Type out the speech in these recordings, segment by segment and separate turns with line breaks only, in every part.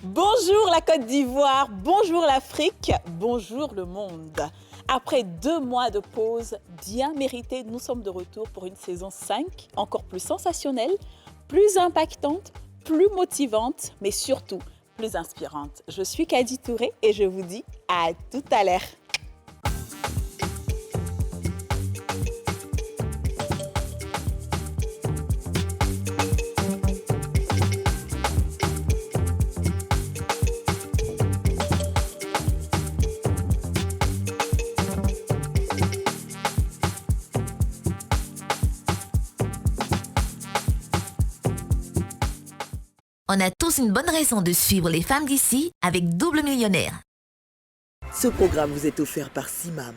Bonjour la Côte d'Ivoire, bonjour l'Afrique, bonjour le monde. Après 2 mois de pause bien méritée, nous sommes de retour pour une saison 5, encore plus sensationnelle, plus impactante, plus motivante, mais surtout plus inspirante. Je suis Kadi Touré et je vous dis à tout à l'heure.
On a tous une bonne raison de suivre les femmes d'ici avec Double Millionnaire.
Ce programme vous est offert par Simam.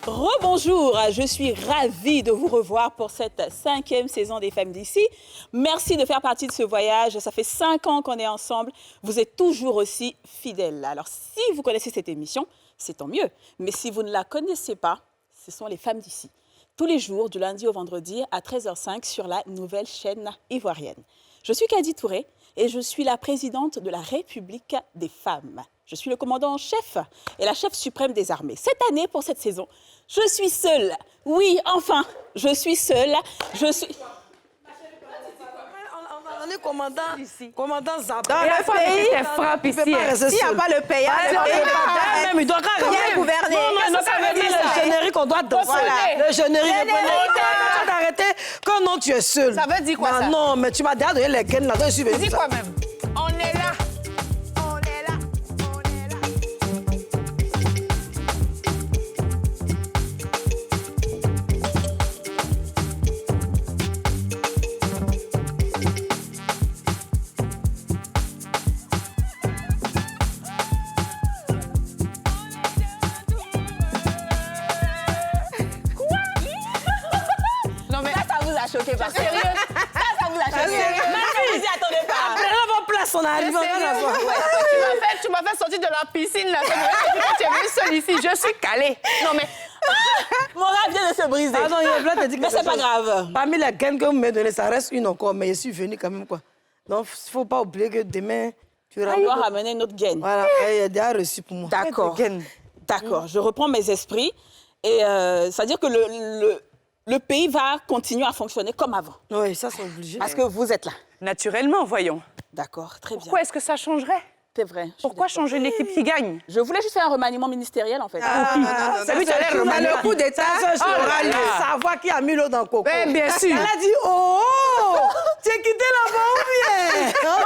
Rebonjour, je suis ravie de vous revoir pour cette 5e saison des Femmes d'ici. Merci de faire partie de ce voyage. Ça fait 5 ans qu'on est ensemble. Vous êtes toujours aussi fidèles. Alors, si vous connaissez cette émission, c'est tant mieux. Mais si vous ne la connaissez pas, ce sont les Femmes d'ici. Tous les jours, du lundi au vendredi, à 13h05 sur la nouvelle chaîne ivoirienne. Je suis Kadi Touré et je suis la présidente de la République des femmes. Je suis le commandant en chef et la chef suprême des armées. Cette année, pour cette saison, je suis seule. Oui, enfin, je suis seule. Je suis...
On est commandant Zab.
Dans le pays, il frappe ici. S'il n'y a pas le payage,
il doit
gouverner.
Non, ça veut dire le générique, on doit danser. Le générique. Tu vas arrêter quand non, tu es seul.
Ça veut dire quoi, ça?
Non, mais tu m'as déjà donné les gaines là-dedans. Je suis venu.
Dis quoi même? On est là.
Choqué par sérieux. Ça vous a choqué. Vous y attendez pas.
Prenez vos places, on arrive.
Tu m'as fait sortir de la piscine là. Tu es venu seule ici. Je suis calée. Non mais.
Mon rêve vient de se briser.
Ah non, mais
c'est pas grave.
Parmi les gaines que vous m'avez données, ça reste une encore, mais je suis venue quand même quoi. Donc il ne faut pas oublier que demain tu
dois ramener notre gaine.
Voilà, elle est déjà reçue pour moi.
D'accord. D'accord. Je reprends mes esprits et c'est-à-dire que le pays va continuer à fonctionner comme avant.
Oui, ça, c'est obligé.
Parce que vous êtes là.
Naturellement, voyons.
D'accord, très bien.
Pourquoi est-ce que ça changerait?
C'est vrai.
Pourquoi changer une équipe qui gagne?
Je voulais juste faire un remaniement ministériel, en fait.
Ça veut dire le coup d'État. Savoir qui a mis l'eau dans le coco.
Bien sûr.
Elle a dit, oh, tu as quitté là-bas ou bien?
Non,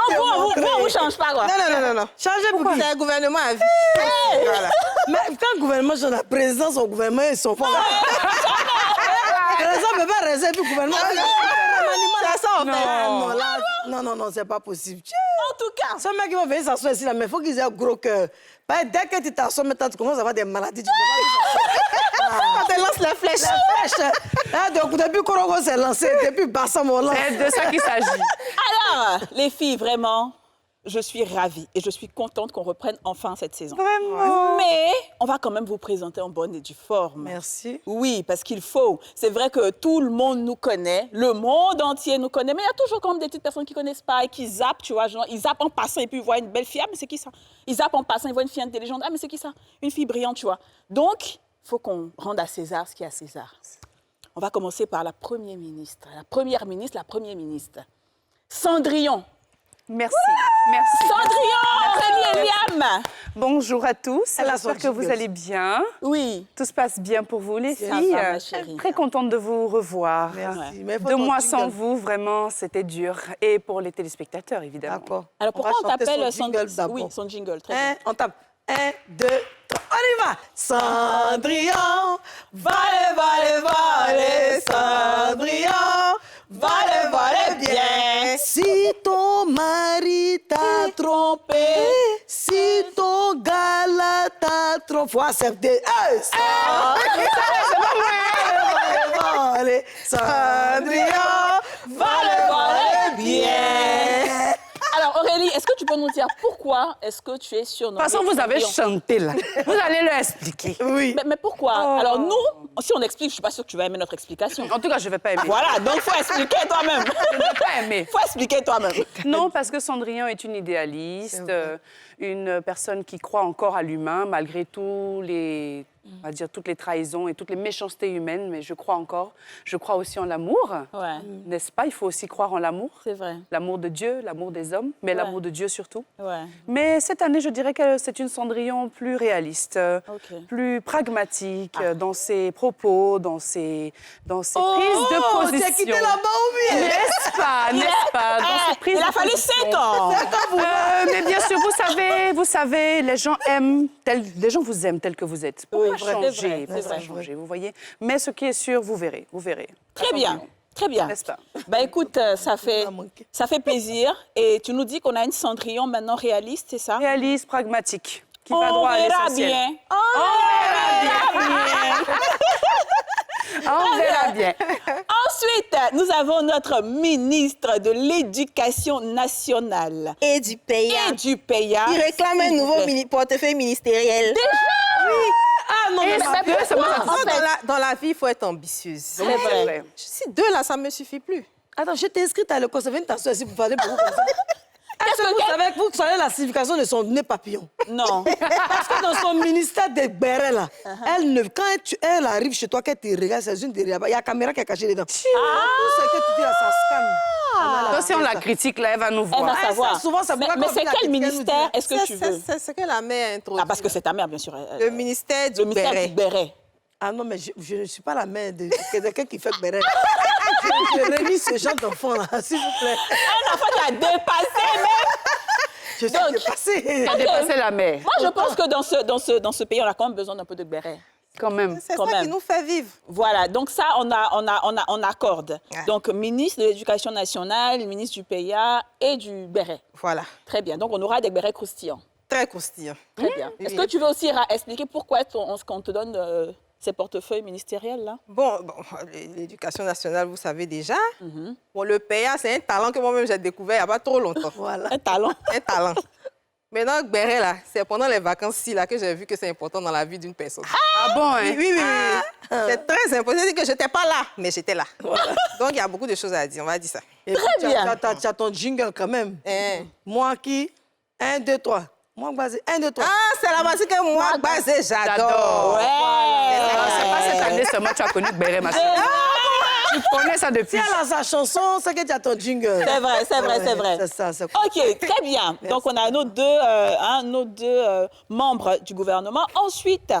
vous, on ne change pas, quoi.
Non. Changez pour qui?
C'est un gouvernement à vie.
Voilà. Mais quand le gouvernement change, la présidence au gouvernement, ils sont forts. La présidence ne peut pas rester puis le gouvernement.
C'est ça, en fait.
Non, c'est pas possible.
En tout cas.
Ce mec qui va venir s'asseoir ici, là, mais il faut qu'ils aient un gros cœur. Dès que tu t'assois, maintenant, tu commences à avoir des maladies. Tu
On te lance la flèche.
Depuis Korogo s'est lancé, depuis Bassam, on lance.
C'est de ça qu'il s'agit.
Alors, les filles, vraiment, je suis ravie et je suis contente qu'on reprenne enfin cette saison.
Vraiment.
Mais on va quand même vous présenter en bonne et due forme.
Merci.
Oui, parce qu'il faut. C'est vrai que tout le monde nous connaît, le monde entier nous connaît, mais il y a toujours quand même des petites personnes qui ne connaissent pas et qui zappent, tu vois, genre, ils zappent en passant et puis ils voient une belle fille, ah, mais c'est qui ça? Ils zappent en passant, ils voient une fille intelligente, ah, mais c'est qui ça? Une fille brillante, tu vois. Donc, il faut qu'on rende à César ce qui est à César. On va commencer par la première ministre, Cendrillon.
Merci. Merci.
Cendrillon, Liam.
Bonjour à tous. J'espère que vous allez bien.
Oui.
Tout se passe bien pour vous, les
Ça
filles.
va, ma chérie.
Très contente de vous revoir.
Merci.
2 mois sans vous, vraiment, c'était dur. Et pour les téléspectateurs, évidemment.
D'accord.
Alors pourquoi on t'appelle
son jingle d'abord?
Oui, son jingle. Très bien.
On tape. 1, 2, 3, on y va. Cendrillon, vale, Cendrillon,
Vole bien.
Si ton mari t'a trompé, si ton gars t'a trompé, faut accepter. C'est pas vrai. Cendrillon, vole
bien. Alors Aurélie, est-ce que tu peux nous dire pourquoi est-ce que tu es surnommée
De toute façon, vous avez
Cendrillon?
chanté là. Vous allez leur expliquer.
Oui.
Mais pourquoi? Alors nous, si on explique, je suis pas sûre que tu vas aimer notre explication.
En tout cas, je ne vais pas aimer.
Voilà, donc faut expliquer toi-même.
Je ne vais pas aimer.
Faut expliquer toi-même.
Non, parce que Cendrillon est une idéaliste, une personne qui croit encore à l'humain, malgré tous les, on va dire, toutes les trahisons et toutes les méchancetés humaines, mais je crois encore. Je crois aussi en l'amour,
Ouais,
n'est-ce pas? Il faut aussi croire en l'amour.
c'est vrai.
L'amour de Dieu, l'amour des hommes, mais l'amour de Dieu surtout.
Ouais.
Mais cette année, je dirais que c'est une Cendrillon plus réaliste,
Ok.
plus pragmatique dans ses propos, dans ses prises de
Oh,
position.
tu as quitté là-bas ou bien?
N'est-ce pas? N'est-ce pas? Dans ses prises
Il a
de
fallu
position.
5 ans.
Mais bien sûr, vous savez, les gens les gens vous aiment tel que vous êtes. Pourquoi
Oui, c'est vrai,
changer?
c'est
Pourquoi
vrai.
changer, vous voyez? Mais ce qui est sûr, vous verrez, vous verrez.
Très bien.
Cendrillon.
Très bien.
N'est-ce pas?
Bah écoute, ça fait plaisir. Et tu nous dis qu'on a une Cendrillon maintenant réaliste, c'est ça?
Réaliste, pragmatique, qui va
On
droit à
verra
l'essentiel.
bien. On verra bien.
On verra bien.
Ensuite, nous avons notre ministre de l'Éducation nationale
Et du pays.
et du PAYA.
Il réclame un
s'il vous
nouveau
plaît.
portefeuille ministériel.
Ah non, mais
Est-ce que ça m'a
En fait, dans la vie, il faut être ambitieuse.
C'est vrai.
Si deux, là, ça ne me suffit plus.
attends, je t'ai inscrite à l'école, ça vient de t'asseoir ici pour parler beaucoup comme ça. Est-ce que vous savez que vous savez la signification de son nez papillon?
Non.
Parce que dans son ministère des bérets, là, quand elle arrive chez toi, qu'elle te regarde, c'est une derrière, il y a la caméra qui est cachée dedans. Tout ce que tu dis là, ça scanne.
Donc, si on la critique, là, elle va nous
Elle
voir.
va savoir.
ça, souvent, ça
mais
pourra
mais
qu'on
c'est
la
quel
critique, elle nous
ministère
dit.
est-ce que tu veux?
C'est ce que la mère a introduit.
Ah, parce que c'est ta mère, bien sûr.
Le ministère du
Le ministère
béret.
du béret.
Ah non, mais je ne suis pas la mère de quelqu'un qui fait béret. Je réunis ce genre d'enfant-là, s'il vous plaît.
Un enfant qui a dépassé même.
Je suis
Donc,
dépassée.
a dépassé la mer.
Moi, je pense que dans ce pays, on a quand même besoin d'un peu de béret.
Quand même.
C'est
Quand
ça
même.
qui nous fait vivre.
Voilà, donc ça, on accorde. Donc, ministre de l'Éducation nationale, ministre du PAYA et du béret.
Voilà.
Très bien. Donc, on aura des bérets croustillants.
Très croustillant.
Très bien. Est-ce que tu veux aussi expliquer pourquoi on te donne ces portefeuilles ministériels, là?
Bon, l'éducation nationale, vous savez déjà. Bon, le PA, c'est un talent que moi-même j'ai découvert il n'y a pas trop longtemps.
Voilà.
Un talent.
Un talent. Maintenant, béret, là, c'est pendant les vacances-ci là, que j'ai vu que c'est important dans la vie d'une personne.
Ah bon, hein?
Oui. C'est très important. C'est que je n'étais pas là, mais j'étais là. Donc, il y a beaucoup de choses à dire. On va dire ça.
Et
Très bien.
Tu as ton jingle quand même.
Hein.
Moi qui 1, 2, 3. Moi, basé 1, 2, 3.
Ah, c'est la partie que moi, basé, j'adore.
Ouais.
C'est pas cette année seulement que tu as connu Béret, ma soeur. Tu connais ça depuis.
Si elle a sa chanson, c'est que tu as ton jingle.
C'est vrai, c'est vrai, c'est vrai.
C'est ça, c'est
OK, très bien. Donc, on a nos deux membres du gouvernement. Ensuite,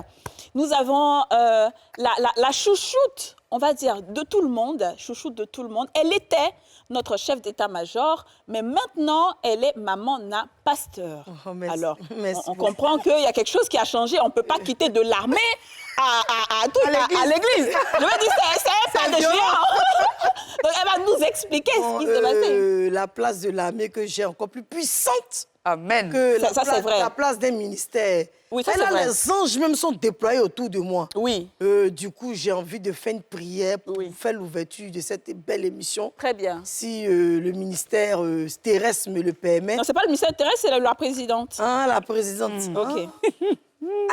nous avons la chouchoute, on va dire, de tout le monde. Chouchoute de tout le monde. Elle était notre chef d'état-major, mais maintenant, elle est maman na pasteur.
Oh, merci.
Alors,
Merci
on
beaucoup.
comprend qu'il y a quelque chose qui a changé. On ne peut pas quitter de l'armée à l'église. Je veux dire, c'est un pas de géant. Donc, elle va nous expliquer ce qui s'est passé.
La place de l'armée que j'ai encore plus puissante
Amen.
que
Ça, c'est vrai.
la place d'un ministère.
Oui, ça,
Elle
c'est
a
vrai.
les anges même sont déployés autour de moi.
Oui,
Du coup, j'ai envie de faire une prière pour
Oui.
faire l'ouverture de cette belle émission.
très bien.
Si le ministère terrestre me le permet.
Non, c'est pas le ministère intérieur, c'est la présidente.
Ah, la présidente.
OK.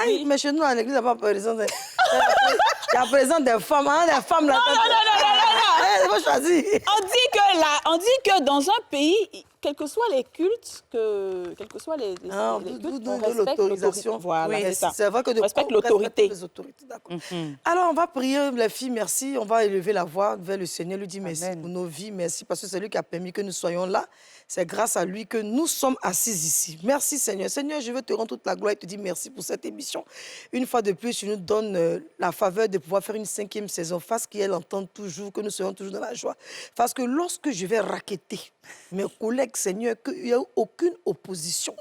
Aïe, mais chez nous, à l'église, il n'y a pas présidente. Il y a présidente des femmes. Hein, les femmes, là.
Non.
Il faut choisir.
On dit que dans un pays, quels que soient les cultes, quels que soient les cultes, on respecte
l'autorisation.
Voilà,
Oui,
c'est ça.
c'est vrai que
On respecte l'autorité.
Les autorités, d'accord. Alors, on va prier, les filles, merci. On va élever la voix vers le Seigneur, lui dire merci pour nos vies, merci parce que c'est lui qui a permis que nous soyons là. C'est grâce à lui que nous sommes assis ici. Merci, Seigneur. Seigneur, je veux te rendre toute la gloire et te dire merci pour cette émission. Une fois de plus, tu nous donnes la faveur de pouvoir faire une 5e saison. Fasse qu'elle entende toujours, que nous soyons toujours dans la joie. Parce que lorsque je vais racketter mes collègues, Seigneur, qu'il n'y a aucune opposition,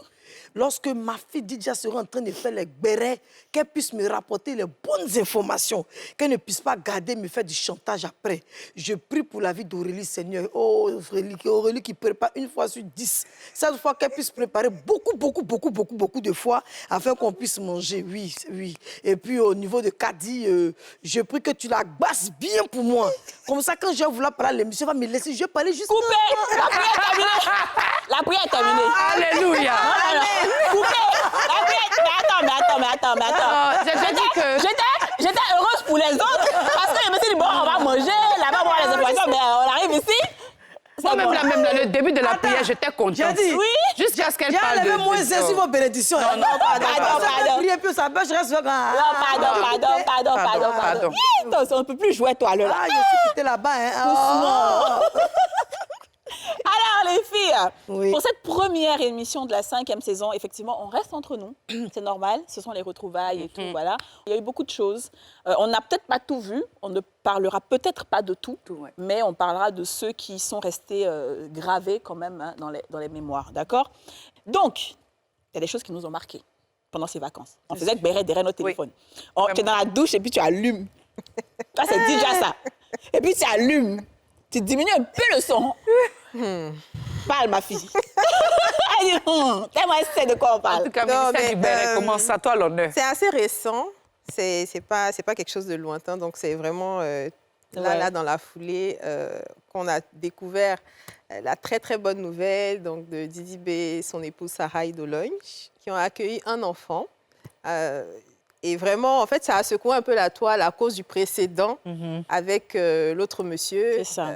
lorsque ma fille Didia sera en train de faire les bérets, qu'elle puisse me rapporter les bonnes informations, qu'elle ne puisse pas garder, me faire du chantage après. Je prie pour la vie d'Aurélie, Seigneur. Oh, Aurélie qui prépare une fois sur 10. Cette fois qu'elle puisse préparer beaucoup de fois afin qu'on puisse manger. Oui, oui. Et puis au niveau de Kadi, je prie que tu la basses bien pour moi. Comme ça, quand je vais vouloir parler, l'émission va me laisser. Je vais parler juste...
Coupé! La prière est terminée! La prière est terminée.
Alléluia!
Coupé! La prière... Mais attends. J'étais heureuse pour les autres parce que je me suis dit, bon, on va manger, là-bas, on va voir les informations, mais on arrive ici.
Moi-même, le début de la prière, j'étais contente.
J'ai dit,
oui.
Jusqu'à ce qu'elle parle de...
J'ai enlevé moins 1 sur vos bénédictions.
Non, pardon.
Priez plus, ça bâche, je reste là.
Pardon. On ne peut plus jouer, toi, là.
Ah, je suis quitté là-bas. Hein.
Alors, les filles,
Oui.
pour cette première émission de la 5e saison, effectivement, on reste entre nous. C'est normal, ce sont les retrouvailles et tout, voilà. Il y a eu beaucoup de choses. On n'a peut-être pas tout vu, on ne parlera peut-être pas de tout,
ouais.
mais on parlera de ceux qui sont restés gravés quand même hein, dans les mémoires, d'accord? Donc, il y a des choses qui nous ont marqués pendant ces vacances. On faisait que Béret derrière notre téléphone. Tu es dans la douche et puis tu allumes. Ça, c'est déjà ça. Et puis tu allumes. Tu diminues un peu le son. Parle, ma fille. Elle dit, tellement elle sait de quoi on parle.
En tout cas, ministère du Béret, commence à toi l'honneur.
C'est assez récent. C'est pas quelque chose de lointain. Donc, c'est vraiment là, dans la foulée, qu'on a découvert la très, très bonne nouvelle donc, de Didi B et son épouse Sarah Idologne, qui ont accueilli un enfant. Et vraiment, en fait, ça a secoué un peu la toile à cause du précédent avec l'autre monsieur.
C'est ça.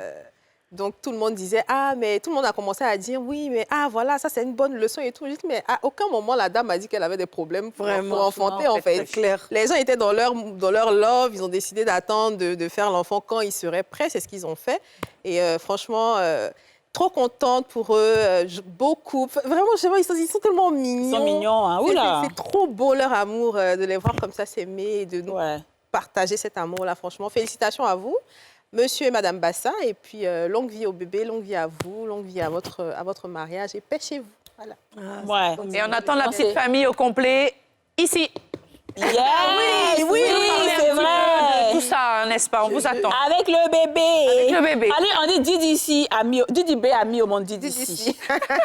Donc, tout le monde disait, mais tout le monde a commencé à dire, oui, mais voilà, ça, c'est une bonne leçon et tout. J'ai dit, mais à aucun moment, la dame a dit qu'elle avait des problèmes pour enfanter, en fait.
C'est clair.
Les gens étaient dans leur love, ils ont décidé d'attendre de faire l'enfant quand ils seraient prêts, c'est ce qu'ils ont fait. Et franchement... trop contente pour eux, beaucoup. Vraiment, je sais pas, ils sont tellement mignons.
Ils sont mignons, hein. Oula.
C'est trop beau leur amour, de les voir comme ça s'aimer et de nous partager cet amour-là. Franchement, félicitations à vous, monsieur et madame Bassa. Et puis, longue vie au bébé, longue vie à vous, longue vie à votre mariage et pêchez-vous. Voilà.
Ouais.
Et on attend la petite famille au complet ici.
Yes, oui, c'est vrai.
Tout ça, n'est-ce pas? On vous attend.
Avec le bébé.
Avec le bébé.
Allez, on dit Didi B a mis au monde Didi C.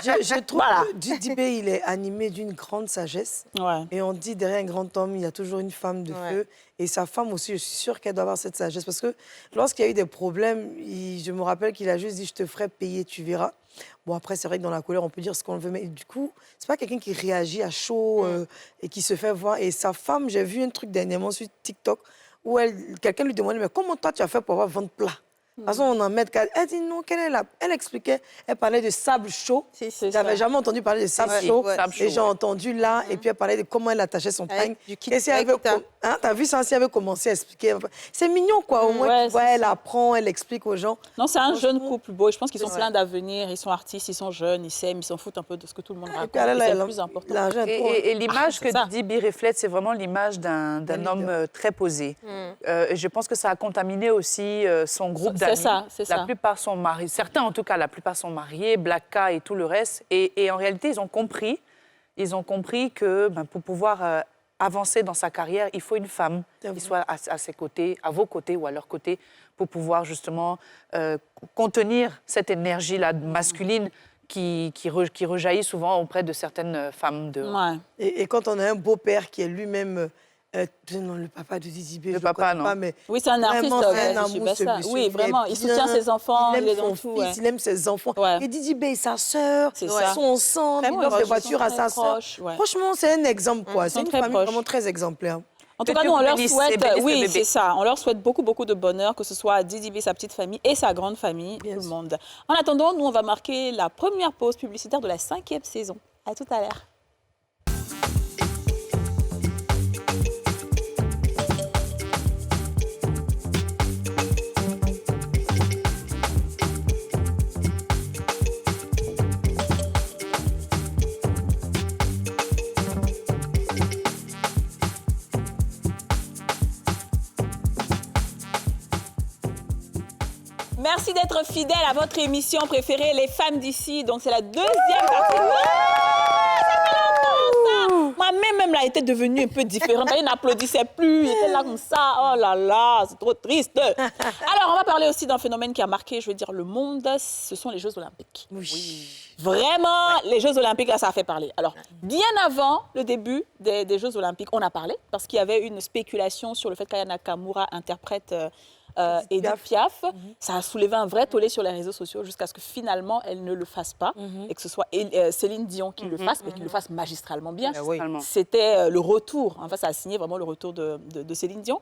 Je trouve que Didi B, il est animé d'une grande sagesse.
Ouais.
Et on dit, derrière un grand homme, il y a toujours une femme de feu. Et sa femme aussi, je suis sûre qu'elle doit avoir cette sagesse. Parce que lorsqu'il y a eu des problèmes, je me rappelle qu'il a juste dit, je te ferai payer, tu verras. Bon, après, c'est vrai que dans la colère, on peut dire ce qu'on veut. Mais du coup, c'est pas quelqu'un qui réagit à chaud et qui se fait voir. Et sa femme, j'ai vu un truc dernièrement sur TikTok où quelqu'un lui demandait, mais comment toi, tu as fait pour avoir ventre plat? De toute façon, on en met... Elle dit non, elle expliquait, elle parlait de sable chaud. J'avais jamais entendu parler de sable chaud. Et j'ai entendu là, et puis elle parlait de comment elle attachait son pain. Et si elle avait... T'as vu ça, si elle avait commencé à expliquer. C'est mignon, quoi. Au moins, elle apprend, elle explique aux gens.
Non, c'est un jeune couple beau. Je pense qu'ils sont pleins d'avenir. Ils sont artistes, ils sont jeunes, ils s'aiment, ils s'en foutent un peu de ce que tout le monde raconte. C'est le plus important.
Et l'image que Didi B reflète, c'est vraiment l'image d'un homme très posé. Je pense que ça a contaminé aussi son groupe d'amis.
C'est ça.
La plupart sont mariés. Certains, en tout cas, la plupart sont mariés, Blacka et tout le reste. Et en réalité, ils ont compris que pour pouvoir avancer dans sa carrière, il faut une femme qui soit à ses côtés, à vos côtés ou à leur côté, pour pouvoir justement contenir cette énergie-là masculine qui rejaillit souvent auprès de certaines femmes.
Et quand on a un beau-père qui est lui-même... non, le papa de Didi B,
le papa, non.
Pas, mais
oui, c'est un artiste.
C'est un amour, ce monsieur.
Oui, vraiment. Il soutient ses enfants.
Il aime son fils, il aime ses enfants. Et Didi B et sa sœur, ils sont ensemble, ils offrent des voitures à sa sœur. Franchement, c'est un exemple, quoi. C'est une famille vraiment très exemplaire.
En tout cas, nous, on leur souhaite, oui, c'est ça. On leur souhaite beaucoup, beaucoup de bonheur, que ce soit Didi B, sa petite famille et sa grande famille, tout le monde. En attendant, nous, on va marquer la première pause publicitaire de la 5e saison. À tout à l'heure. Merci d'être fidèle à votre émission préférée, Les Femmes d'ici. Donc, c'est la deuxième partie. Ça fait longtemps! même là, était devenu un peu différent. Il n'applaudissait plus, il était là comme ça. Oh là là, c'est trop triste. Alors, on va parler aussi d'un phénomène qui a marqué, je veux dire, le monde. Ce sont les Jeux Olympiques.
Oui.
Vraiment, les Jeux Olympiques, là, ça a fait parler. Alors, bien avant le début des Jeux Olympiques, on a parlé parce qu'il y avait une spéculation sur le fait qu'Aya Nakamura interprète Edith Piaf. Ça a soulevé un vrai tollé sur les réseaux sociaux jusqu'à ce que finalement, elle ne le fasse pas et que ce soit Céline Dion qui le fasse, mais qu'il le fasse magistralement bien. C'était le retour. Enfin, ça a signé vraiment le retour de Céline Dion.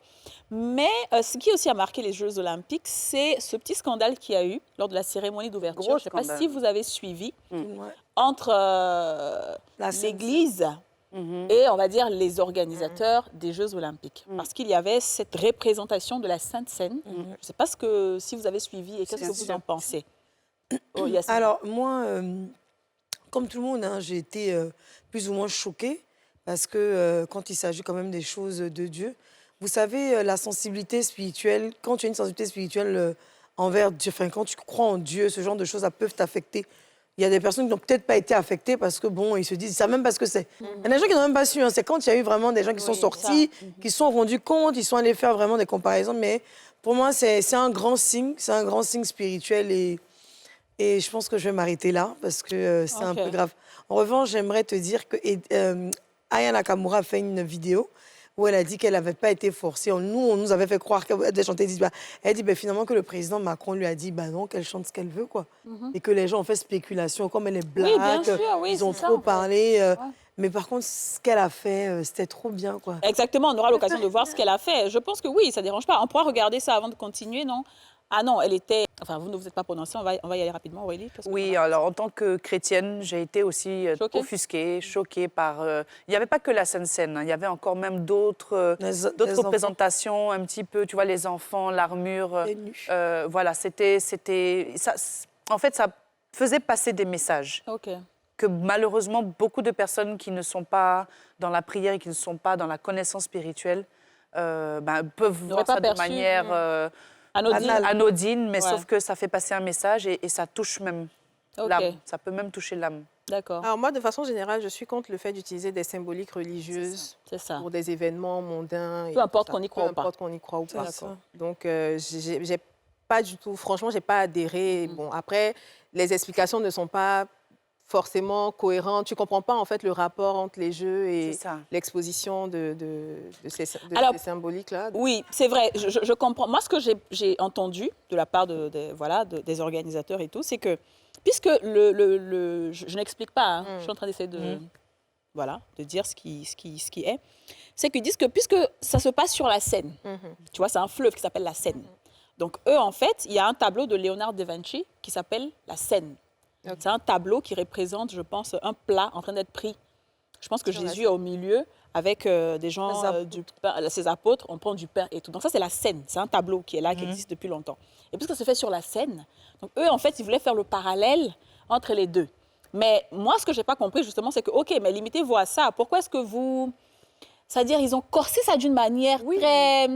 Mais ce qui aussi a marqué les Jeux Olympiques, c'est ce petit scandale qu'il y a eu lors de la cérémonie d'ouverture. Je ne sais pas si vous avez suivi entre l'Église et, on va dire, les organisateurs des Jeux Olympiques. Parce qu'il y avait cette représentation de la Sainte Seine. Je ne sais pas si vous avez suivi et qu'est-ce que vous en pensez.
Alors, moi, comme tout le monde, j'ai été plus ou moins choquée parce que quand il s'agit quand même des choses de Dieu, vous savez, la sensibilité spirituelle, quand tu as une sensibilité spirituelle envers Dieu, enfin, quand tu crois en Dieu, ce genre de choses, ça peut t'affecter. Il y a des personnes qui n'ont peut-être pas été affectées parce que, bon, ils se disent, ils ne savent même pas ce que c'est. Il y a des gens qui n'ont même pas su. C'est quand il y a eu vraiment des gens qui sont sortis, qui se sont rendus compte, ils sont allés faire vraiment des comparaisons. Mais pour moi, c'est un grand signe. C'est un grand signe spirituel. Et je pense que je vais m'arrêter là parce que c'est un peu grave. En revanche, j'aimerais te dire que Aya Nakamura a fait une vidéo où elle a dit qu'elle n'avait pas été forcée. On nous avait fait croire qu'elle devait chanter. Elle dit finalement que le président Macron lui a dit non, qu'elle chante ce qu'elle veut, quoi. Et que les gens ont fait spéculation, comme elle est blague, ils ont trop parlé. Mais par contre, ce qu'elle a fait, c'était trop bien, quoi.
Exactement, on aura l'occasion de voir ce qu'elle a fait. Je pense que oui, ça ne dérange pas. On pourra regarder ça avant de continuer, non? Ah non, elle était... Enfin, vous ne vous êtes pas prononcée, on va y aller rapidement, Aurélie.
Oui, alors en tant que chrétienne, j'ai été aussi offusquée, choquée par... il n'y avait pas que la Sainte Seine, il y avait encore même d'autres représentations, un petit peu, tu vois, les enfants, l'armure. Voilà, c'était... En fait, ça faisait passer des messages. Que malheureusement, beaucoup de personnes qui ne sont pas dans la prière et qui ne sont pas dans la connaissance spirituelle peuvent voir ça de manière... anodine, mais sauf que ça fait passer un message et ça touche même l'âme. Ça peut même toucher l'âme.
D'accord.
Alors moi, de façon générale, je suis contre le fait d'utiliser des symboliques religieuses pour des événements mondains.
Peu importe qu'on y croit ou pas.
Peu importe qu'on y croit ou pas. Donc, j'ai pas du tout, franchement, j'ai pas adhéré. Bon, après, les explications ne sont pas forcément cohérentes. Tu comprends pas, en fait, le rapport entre les jeux et l'exposition de ces symboliques-là.
Oui, c'est vrai, je comprends. Moi, ce que j'ai entendu de la part des organisateurs et tout, c'est que, puisque je n'explique pas, je suis en train d'essayer de dire ce qui est, c'est qu'ils disent que puisque ça se passe sur la Seine, tu vois, c'est un fleuve qui s'appelle la Seine. Donc, eux, en fait, il y a un tableau de Léonard de Vinci qui s'appelle la Seine. C'est un tableau qui représente, je pense, un plat en train d'être pris. Je pense que Jésus est au milieu avec des gens, ses apôtres, on prend du pain et tout. Donc ça, c'est la Seine. C'est un tableau qui est là, qui existe depuis longtemps. Et puisque ça se fait sur la Seine, donc eux, en fait, ils voulaient faire le parallèle entre les deux. Mais moi, ce que je n'ai pas compris, justement, c'est que, OK, mais limitez-vous à ça. Pourquoi est-ce que vous... C'est-à-dire, ils ont corsé ça d'une manière très...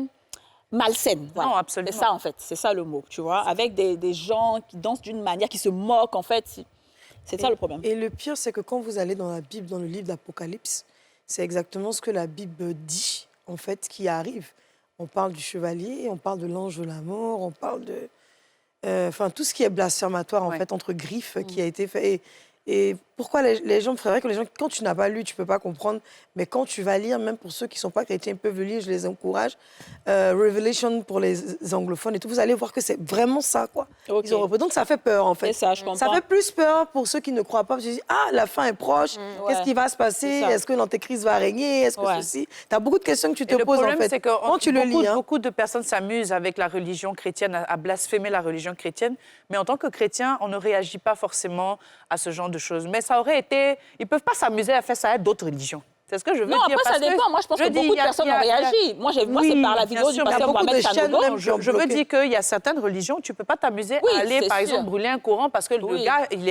malsaine.
Non, absolument.
C'est ça, en fait. C'est ça le mot, tu vois. Avec des gens qui dansent d'une manière, qui se moquent, en fait. C'est ça le problème.
Et le pire, c'est que quand vous allez dans la Bible, dans le livre d'Apocalypse, c'est exactement ce que la Bible dit, en fait, qui arrive. On parle du chevalier, on parle de l'ange de la mort, on parle de... tout ce qui est blasphématoire, en fait, entre griffes, qui a été fait. Et pourquoi les gens, c'est vrai que les gens, quand tu n'as pas lu, tu ne peux pas comprendre, mais quand tu vas lire, même pour ceux qui ne sont pas chrétiens, ils peuvent le lire, je les encourage. Revelation pour les anglophones et tout, vous allez voir que c'est vraiment ça, quoi. Ils ont repris. Donc ça fait peur, en fait.
C'est ça, je comprends.
Ça fait plus peur pour ceux qui ne croient pas. Je dis, la fin est proche, qu'est-ce qui va se passer? Est-ce que l'antéchrist va régner? Est-ce que ceci? Tu as beaucoup de questions que tu te poses, en fait.
Le problème, c'est que
quand tu le lis,
beaucoup de personnes s'amusent avec la religion chrétienne, à blasphémer la religion chrétienne, mais en tant que chrétien, on ne réagit pas forcément à ce genre de choses. Mais ça aurait été... Ils ne peuvent pas s'amuser à faire ça à d'autres religions. C'est ce que je veux dire.
Non, après, ça dépend. Moi, je pense que beaucoup de personnes ont réagi. Moi, c'est par la vidéo du pasteur Mohamed Sanogo.
Je veux dire qu'il y a certaines religions où tu ne peux pas t'amuser à aller, par exemple, brûler un courant parce que le gars, il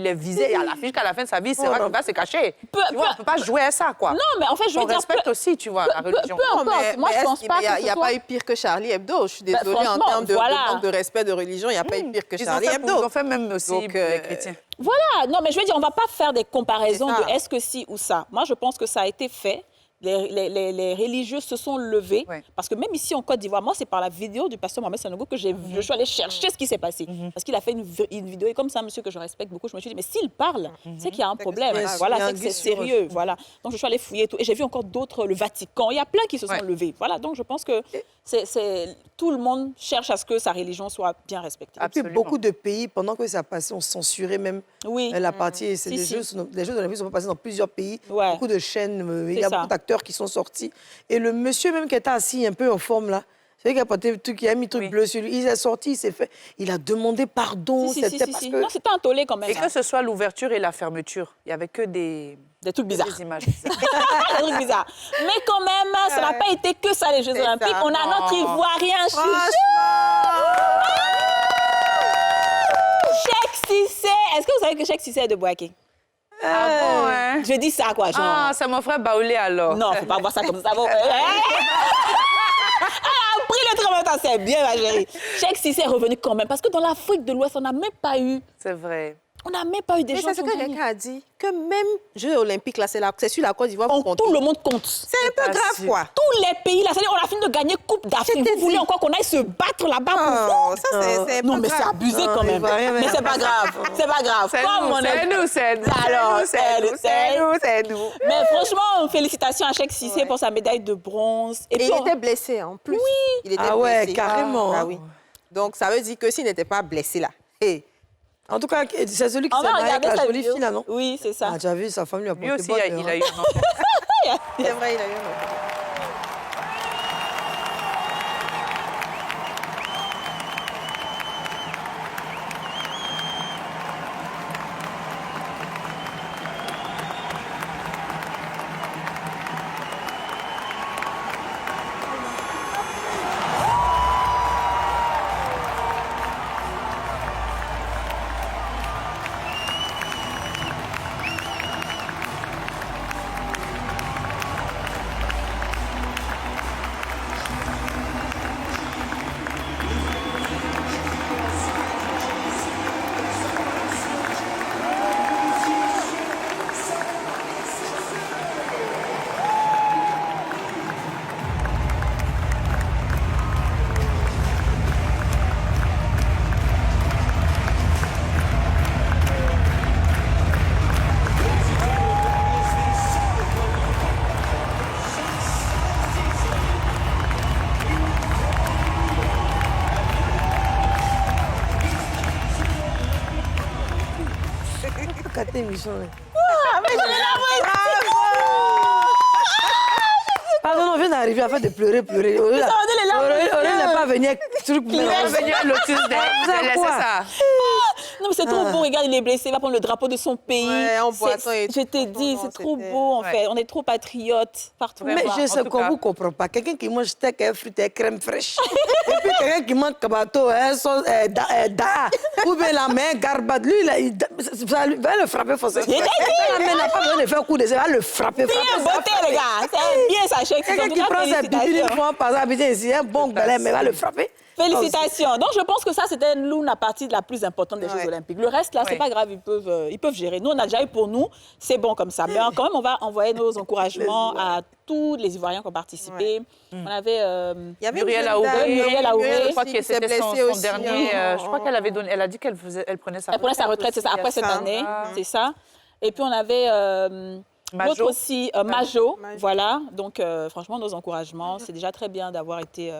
est visé à la fin, jusqu'à la fin de sa vie, c'est vrai qu'il va se cacher. Tu vois, on ne peut pas jouer à ça, quoi.
Non, mais en fait, je veux dire...
On respecte aussi, tu vois, la religion.
Peu importe. Moi, je pense pas que
il n'y a pas eu pire que Charlie Hebdo. Je suis désolée, en termes de manque de respect de religion, il n'y a pas eu pire que Charlie Hebdo.
Ils ont fait même aussi les chrétiens.
Voilà, non, mais je veux dire, on ne va pas faire des comparaisons
C'est ça.
de est-ce que si ou ça. Moi, je pense que ça a été fait. Les religieux se sont levés.
Ouais.
Parce que même ici en Côte d'Ivoire, moi, c'est par la vidéo du pasteur Mohamed Sanogo que je suis allée chercher ce qui s'est passé. Parce qu'il a fait une vidéo, et comme ça, un monsieur que je respecte beaucoup, je me suis dit, mais s'il parle, c'est qu'il y a un problème.
c'est grave.
Voilà,
Il y a
c'est
un
que c'est
guise sur
sérieux. Voilà. Donc, je suis allée fouiller et tout. Et j'ai vu encore d'autres, le Vatican. Il y a plein qui se sont
Ouais.
levés. Voilà, donc je pense que tout le monde cherche à ce que sa religion soit bien respectée.
Et puis
Absolument.
beaucoup de pays, pendant que ça passait, ont censuré même
Oui.
la partie. C'est
Si,
les
si.
Jeux olympiques sont passés dans plusieurs pays.
Ouais.
Beaucoup de chaînes. Il y
C'est
a
ça.
beaucoup d'acteurs qui sont sortis. Et le monsieur même qui était assis un peu en forme là, c'est lui qui a porté le truc, qui a mis le truc
Oui.
bleu sur lui. Il est sorti, il s'est fait. Il a demandé pardon.
Si, si,
C'était
si,
parce
si.
que.
Non, c'était un tollé quand même.
Et que ce soit l'ouverture et la fermeture, il n'y avait que des
Des trucs bizarres.
des images bizarres.
Des trucs bizarres. Mais quand même, ça n'a pas été que ça, les Jeux
C'est
Olympiques.
ça.
On a notre
Non.
Ivoirien chouchou. Cheikh Cissé. Est-ce que vous savez que Cheikh Cissé est de Boaké?
Ah bon, hein?
Je dis ça, quoi, genre.
Ah, c'est mon frère Baoulé alors.
Non, faut pas voir ça comme ça. Bon. Ah, pris le tremblement, c'est bien, ma chérie. Cheikh Cissé est revenu quand même, parce que dans l'Afrique de l'Ouest, on n'a même pas eu...
C'est vrai.
On n'a même pas eu des
Mais
gens
c'est
qui
ce
ont
que
gagné.
quelqu'un a dit, que même Jeux olympiques, là, c'est sur la Côte d'Ivoire pour compter.
Tout le monde compte.
C'est un peu
C'est
grave,
facile.
quoi.
Tous les pays, là, c'est-à-dire on a fini de gagner Coupe d'Afrique.
Je t'ai
Vous voulez
dit.
encore qu'on aille se battre là-bas pour
Oh, ça, c'est
Non,
pas
mais c'est
grave.
abusé
Non,
quand
il
même.
va rien
Mais
mettre.
c'est pas grave. C'est pas grave.
C'est
Comme
nous,
on
c'est
est...
nous, c'est nous.
Alors,
C'est nous, c'est nous.
Mais franchement, félicitations à Cheikh Cissé pour sa médaille de bronze.
Et
puis,
il
on-
était blessé, en plus. Oui. Il était
Ah ouais,
blessé.
carrément.
Ah oui. Donc, ça veut dire que s'il n'était pas blessé, là, hey,
En tout cas, c'est celui qui
on
s'est
va
marié avec
regarder
la
sa
jolie
vidéo.
fille là, non?
Oui, c'est ça.
Ah, tu as vu, sa femme lui a
Lui
porté
aussi, il
bonheur,
a
hein.
eu un enfant.
c'est vrai, il a eu un enfant.
Regardez l'émission, là. Pardon, on vient d'arriver à faire de pleurer. Aurélie n'est pas venue avec truc pour
Il est venu à Lotus
Vous avez
laissez
quoi?
ça.
Non, mais c'est trop beau. Regarde, il est blessé. Il va prendre le drapeau de son pays.
Ouais, en
C'est-
boitant et
Je t'ai
tout.
dit,
Non,
c'est trop
c'était-
beau, en
Ouais.
fait. On est trop patriotes partout.
Vraiment.
Mais je sais
En tout
qu'on
cas.
vous comprend pas. Quelqu'un qui mange steak et fruits et crème fraîche. Et puis quelqu'un qui mange kabato, sauce, da, ou bien la main, garbade. Lui, ça va le frapper forcément.
Il est dit.
La main n'a pas besoin de faire coup de ça, va le frapper.
Bien beauté, les gars. C'est bien ça, Cheikh Cissé. En
Quelqu'un
tout
qui
cas,
prend sa bibine une
félicitations.
fois par exemple, ici, un bon balai, mais va le frapper.
Félicitations. Donc, je pense que ça, c'était la partie la plus importante des
Ouais.
Jeux Olympiques. Le reste, là, c'est
Ouais.
pas grave, ils peuvent gérer. Nous, on a déjà eu pour nous, c'est bon comme ça. Mais quand même, on va envoyer nos encouragements à tous les Ivoiriens qui ont participé. On avait...
Il y avait
Muriel
une jeune
Aouré,
dame,
Muriel Aouré,
je crois
aussi,
que
qui s'est
c'était son
blessée aussi,
dernier.
hein.
Je crois qu'elle avait donné. Elle a dit qu'elle prenait sa
Elle prenait sa retraite, c'est ça, après cette année, c'est ça. Et puis, on avait...
Majo.
l'autre aussi, Majo,
Majo.
voilà. Donc, franchement, nos encouragements. C'est déjà très bien d'avoir été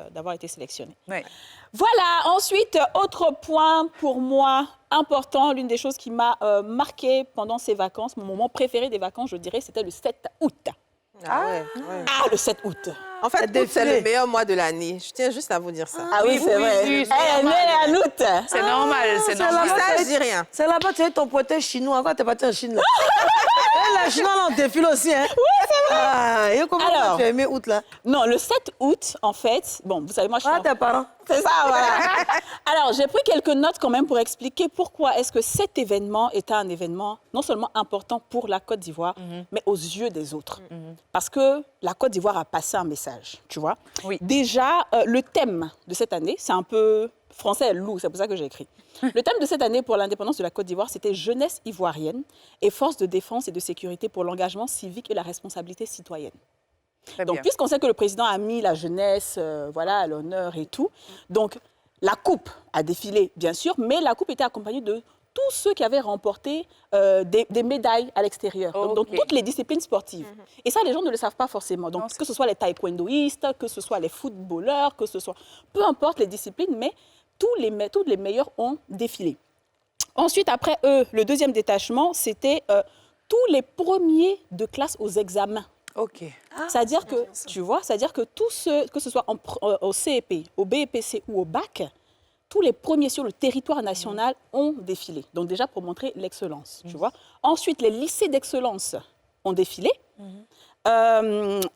sélectionné.
Ouais.
Voilà, ensuite, autre point pour moi important, l'une des choses qui m'a marqué pendant ces vacances, mon moment préféré des vacances, je dirais, c'était le 7 août.
Ah ouais, ouais.
Ah, le 7 août.
En fait,
Le
août, c'est
défilé.
le meilleur mois de l'année. Je tiens juste à vous dire ça.
Ah oui, c'est
oui,
vrai.
oui, c'est
Elle est née en août.
C'est normal, c'est
c'est
normal.
la-
Ça, je dis rien.
C'est là-bas, tu as ton poté chinois. Encore, tu es parti en Chine, là. Et la Chinois, là, on défile aussi, hein. Oui, c'est vrai. Ah, et comment
Alors.
tu as aimé août, là?
Non, le 7 août, en fait, bon, vous savez, moi, je suis
Ah, tes parents.
C'est ça, voilà. Alors, j'ai pris quelques notes quand même pour expliquer pourquoi est-ce que cet événement est un événement non seulement important pour la Côte d'Ivoire, mais aux yeux des autres. Parce que la Côte d'Ivoire a passé un message. message, tu vois.
Oui.
Déjà, le thème de cette année, c'est un peu français, loup, c'est pour ça que j'ai écrit. Le thème de cette année pour l'indépendance de la Côte d'Ivoire, c'était jeunesse ivoirienne et force de défense et de sécurité pour l'engagement civique et la responsabilité citoyenne.
Très
Donc,
bien.
puisqu'on sait que le président a mis la jeunesse voilà, à l'honneur et tout, donc la coupe a défilé, bien sûr, mais la coupe était accompagnée de tous ceux qui avaient remporté des médailles à l'extérieur, donc dans
Ok.
toutes les disciplines sportives. Et ça, les gens ne le savent pas forcément. Donc,
Non,
que ce soit les taekwondoïstes, que ce soit les footballeurs, que ce soit... Peu importe les disciplines, mais tous les meilleurs ont défilé. Ensuite, après eux, le deuxième détachement, c'était tous les premiers de classe aux examens.
OK.
C'est-à-dire que, tu vois, c'est-à-dire que tous ceux, que ce soit au CEP, au BEPC ou au bac, tous les premiers sur le territoire national ont défilé. Donc déjà pour montrer l'excellence, tu vois. Ensuite, les lycées d'excellence ont défilé.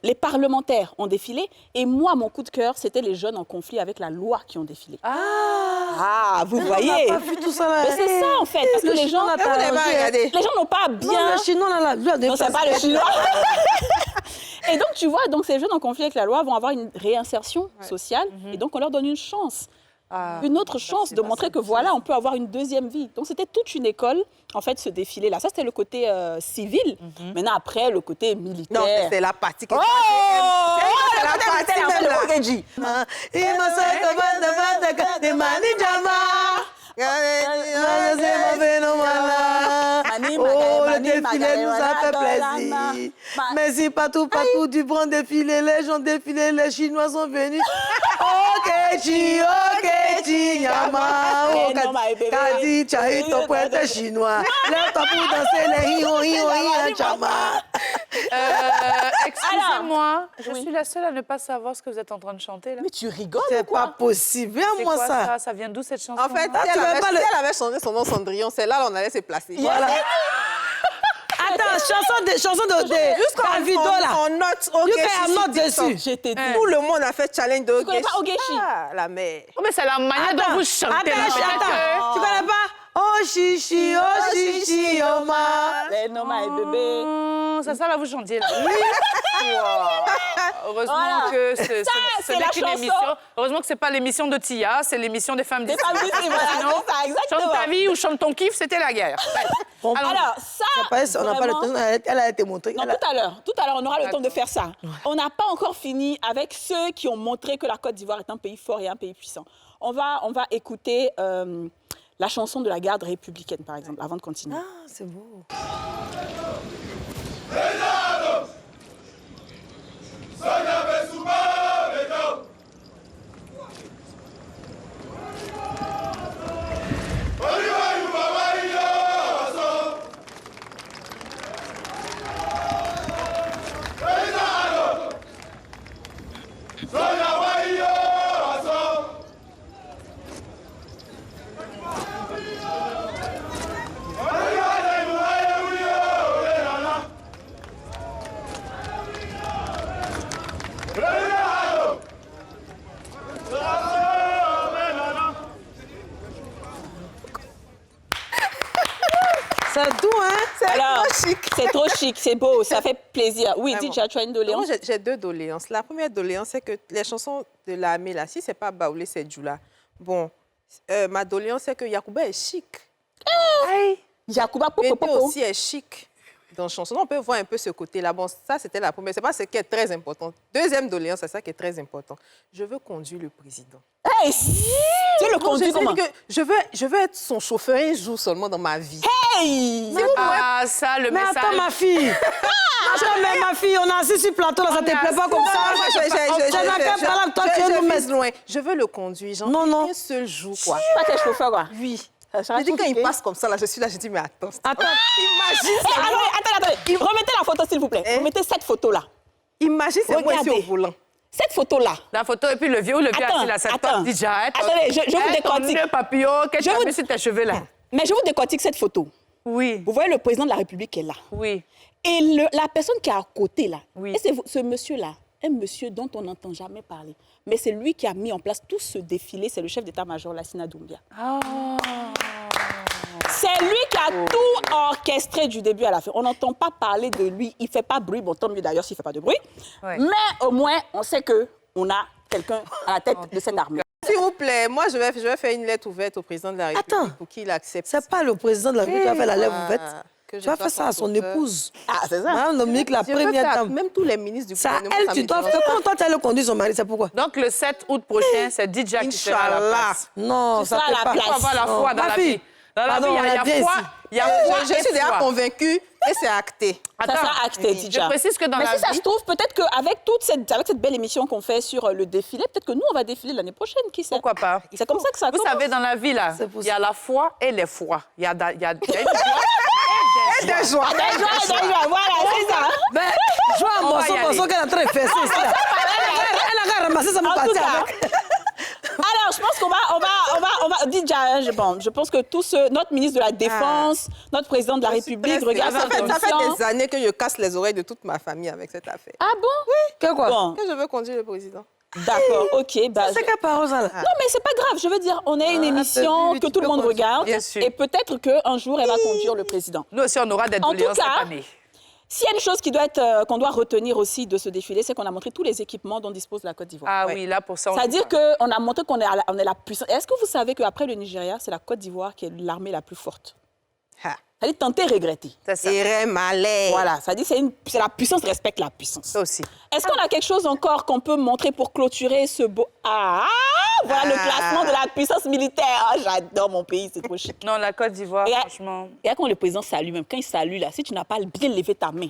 Les parlementaires ont défilé. Et moi, mon coup de cœur, c'était les jeunes en conflit avec la loi qui ont défilé. Ah, vous voyez.
On n'a pas vu tout ça là.
Mais c'est ça, en fait. Parce que les gens, les gens n'ont pas bien...
Non, le chinois là,
Non, c'est pas le chinois. Et donc, tu vois, donc ces jeunes en conflit avec la loi vont avoir une réinsertion sociale. Et donc, on leur donne une chance. Une autre chance de montrer que voilà, on peut avoir une deuxième vie. Donc, c'était toute une école, en fait, ce défilé-là. Ça, c'était le côté civil. Maintenant, après, le côté militaire.
Non, c'est la partie qui est
c'est
la partie même là.
Oh, le défilé nous a fait plaisir. Mais si partout du grand défilé, les gens défilés, les Chinois sont venus. Okechi, Nyama, Kadi, Chahi, ton poète chinois. Lève-toi pour danser les hi, Chama.
Excusez-moi, je suis la seule à ne pas savoir ce que vous êtes en train de chanter là.
Mais tu rigoles ou
C'est
quoi?
pas possible.
C'est
Viens-moi
quoi
ça.
Ça vient d'où cette chanson?
En fait, si elle avait changé son nom Cendrillon, c'est là on allait se placer.
Voilà. Attends, chanson de Davido là.
On note Ogechi.
You can note
sur
dessus.
TikTok.
J'étais dit.
Tout le monde a fait challenge de
Tu connais pas Ogechi?
Ah, la mère.
Oh, mais c'est la manière dont vous chantez. là.
Attends. Tu connais pas? Oh chichi, oh ma.
Les noms, my bébé.
C'est ça là, vous chantiez là. Heureusement
Voilà.
que ce
c'est
n'est
la
qu'une
chanson.
émission. Heureusement que c'est pas l'émission de Tia, c'est l'émission des femmes
Des
d'ici.
femmes d'ici, voilà,
Sinon,
c'est ça, exactement.
chante ta vie ou chante ton kiff, c'était la guerre.
Bon,
Alors, ça,
on n'a pas le
vraiment-
temps, elle a été montrée.
Non, tout à l'heure, on aura le temps de faire ça. On n'a pas encore fini avec ceux qui ont montré que la Côte d'Ivoire est un pays fort et un pays puissant. On va écouter la chanson de la garde républicaine, par exemple, avant de continuer.
Ah, c'est beau. C'est doux, hein?
Alors, c'est trop chic, c'est beau, ça fait plaisir. Oui,
Vraiment.
dis, tu as une doléance?
Moi, j'ai deux doléances. La première doléance, c'est que les chansons de la là, si c'est pas Baoulé, c'est Djoula. Bon, ma doléance, c'est que Yacouba est chic.
Yacouba,
Bébé aussi est chic dans la chanson. On peut voir un peu ce côté-là. Bon, ça, c'était la première. C'est pas ce qui est très important. Deuxième doléance, c'est ça qui est très important. Je veux conduire le président.
Hey, tu le conduis
Je
comment?
sais que je veux être son chauffeur un jour seulement dans ma vie.
Hey!
Ah, ça, le
Mais
message.
attends, ma fille. Mais ma fille, on a assis sur le plateau, là, ça te plaît pas comme ça?
Je veux le conduire, genre,
Non.
un seul jour, quoi.
Pas tes chauffeurs, quoi.
Oui.
Ça
Je dis, quand il passe comme ça, là, je suis là, je dis, mais attends. Imagine,
Attendez. Remettez la photo, s'il vous plaît.
Hein?
Remettez cette photo-là.
imagine c'est moi ici
Regardez.
au volant.
Cette photo-là.
La photo et puis le vieux
Attends,
assis là, cette
attends.
porte déjà.
Attendez, je vous décortique.
Ton papillon, qu'est-ce que tu as mis sur tes cheveux là?
Mais je vous décortique cette photo.
Oui,
Vous voyez le président de la République qui est là.
oui.
Et la personne qui est à côté, là,
Oui.
et c'est ce monsieur-là, un monsieur dont on n'entend jamais parler. Mais c'est lui qui a mis en place tout ce défilé, c'est le chef d'état-major, Lassina Doumbia.
Ah.
C'est lui qui a tout orchestré du début à la fin. On n'entend pas parler de lui. Il ne fait pas de bruit. Bon, tant mieux d'ailleurs s'il ne fait pas de bruit. Ouais. Mais au moins, on sait qu'on a quelqu'un à la tête de cette armée.
S'il vous plaît, moi, je vais faire une lettre ouverte au président de la République pour qu'il accepte.
C'est pas le président de la République qui va faire la lettre ouverte. Tu vas faire ça à son épouse.
Ah, c'est ça.
Madame Dominique, la première dame.
Même tous les ministres du gouvernement.
Elle, tu dois faire. Comment toi, tu as le conduit son mari, c'est pourquoi?
Donc, le 7 août prochain, c'est DJ qui sera à la place.
Non, ça ne fait pas.
Il faut avoir la foi dans la vie. Dans la vie, il y a foi. Il y a foi.
Je suis déjà convaincue et c'est acté.
Ça sera acté, DJ.
Je précise que dans la vie...
Mais si ça se trouve, peut-être qu'avec cette belle émission qu'on fait sur le défilé, peut-être que nous, on va défiler l'année prochaine, qui sait?
Pourquoi pas?
C'est comme ça que ça commence.
Vous savez, dans la vie, là, il y a la foi et les foi. Il y a une joie
et des joies.
Voilà, c'est ça.
Mais, joie à morceau qu'elle est en train de faire ici. Elle a ramassé, ça m'a parti avec.
Alors, je pense qu'on va DJ, bon, je pense que notre ministre de la Défense, notre président de la République, regarde cette émission.
Ça fait des années que je casse les oreilles de toute ma famille avec cette affaire.
Ah bon? Oui.
Que quoi?
Bon.
Que je veux conduire le président.
D'accord, ok. Bah,
c'est quelle parole, ça, là?
Non, mais c'est pas grave. Je veux dire, on est une émission que tout le monde regarde.
Bien sûr.
Et peut-être qu'un jour, elle va conduire le président.
Nous aussi, on aura des doléances cette année.
S'il y a une chose qu'on doit retenir aussi de ce défilé, c'est qu'on a montré tous les équipements dont dispose la Côte d'Ivoire.
Ah oui, là, pour ça,
c'est-à-dire qu'on a montré qu'on est la puissance. Est-ce que vous savez qu'après le Nigeria, c'est la Côte d'Ivoire qui est l'armée la plus forte? C'est-à-dire tenter, regretter.
C'est ça. Malais.
Voilà, c'est-à-dire c'est la puissance respecte la puissance.
Ça aussi.
Est-ce qu'on a quelque chose encore qu'on peut montrer pour clôturer ce beau... Voilà le classement de la puissance militaire. J'adore mon pays, c'est trop chic.
Non, la Côte d'Ivoire, franchement...
Regarde quand le président salue, même quand il salue, là, si tu n'as pas bien levé ta main...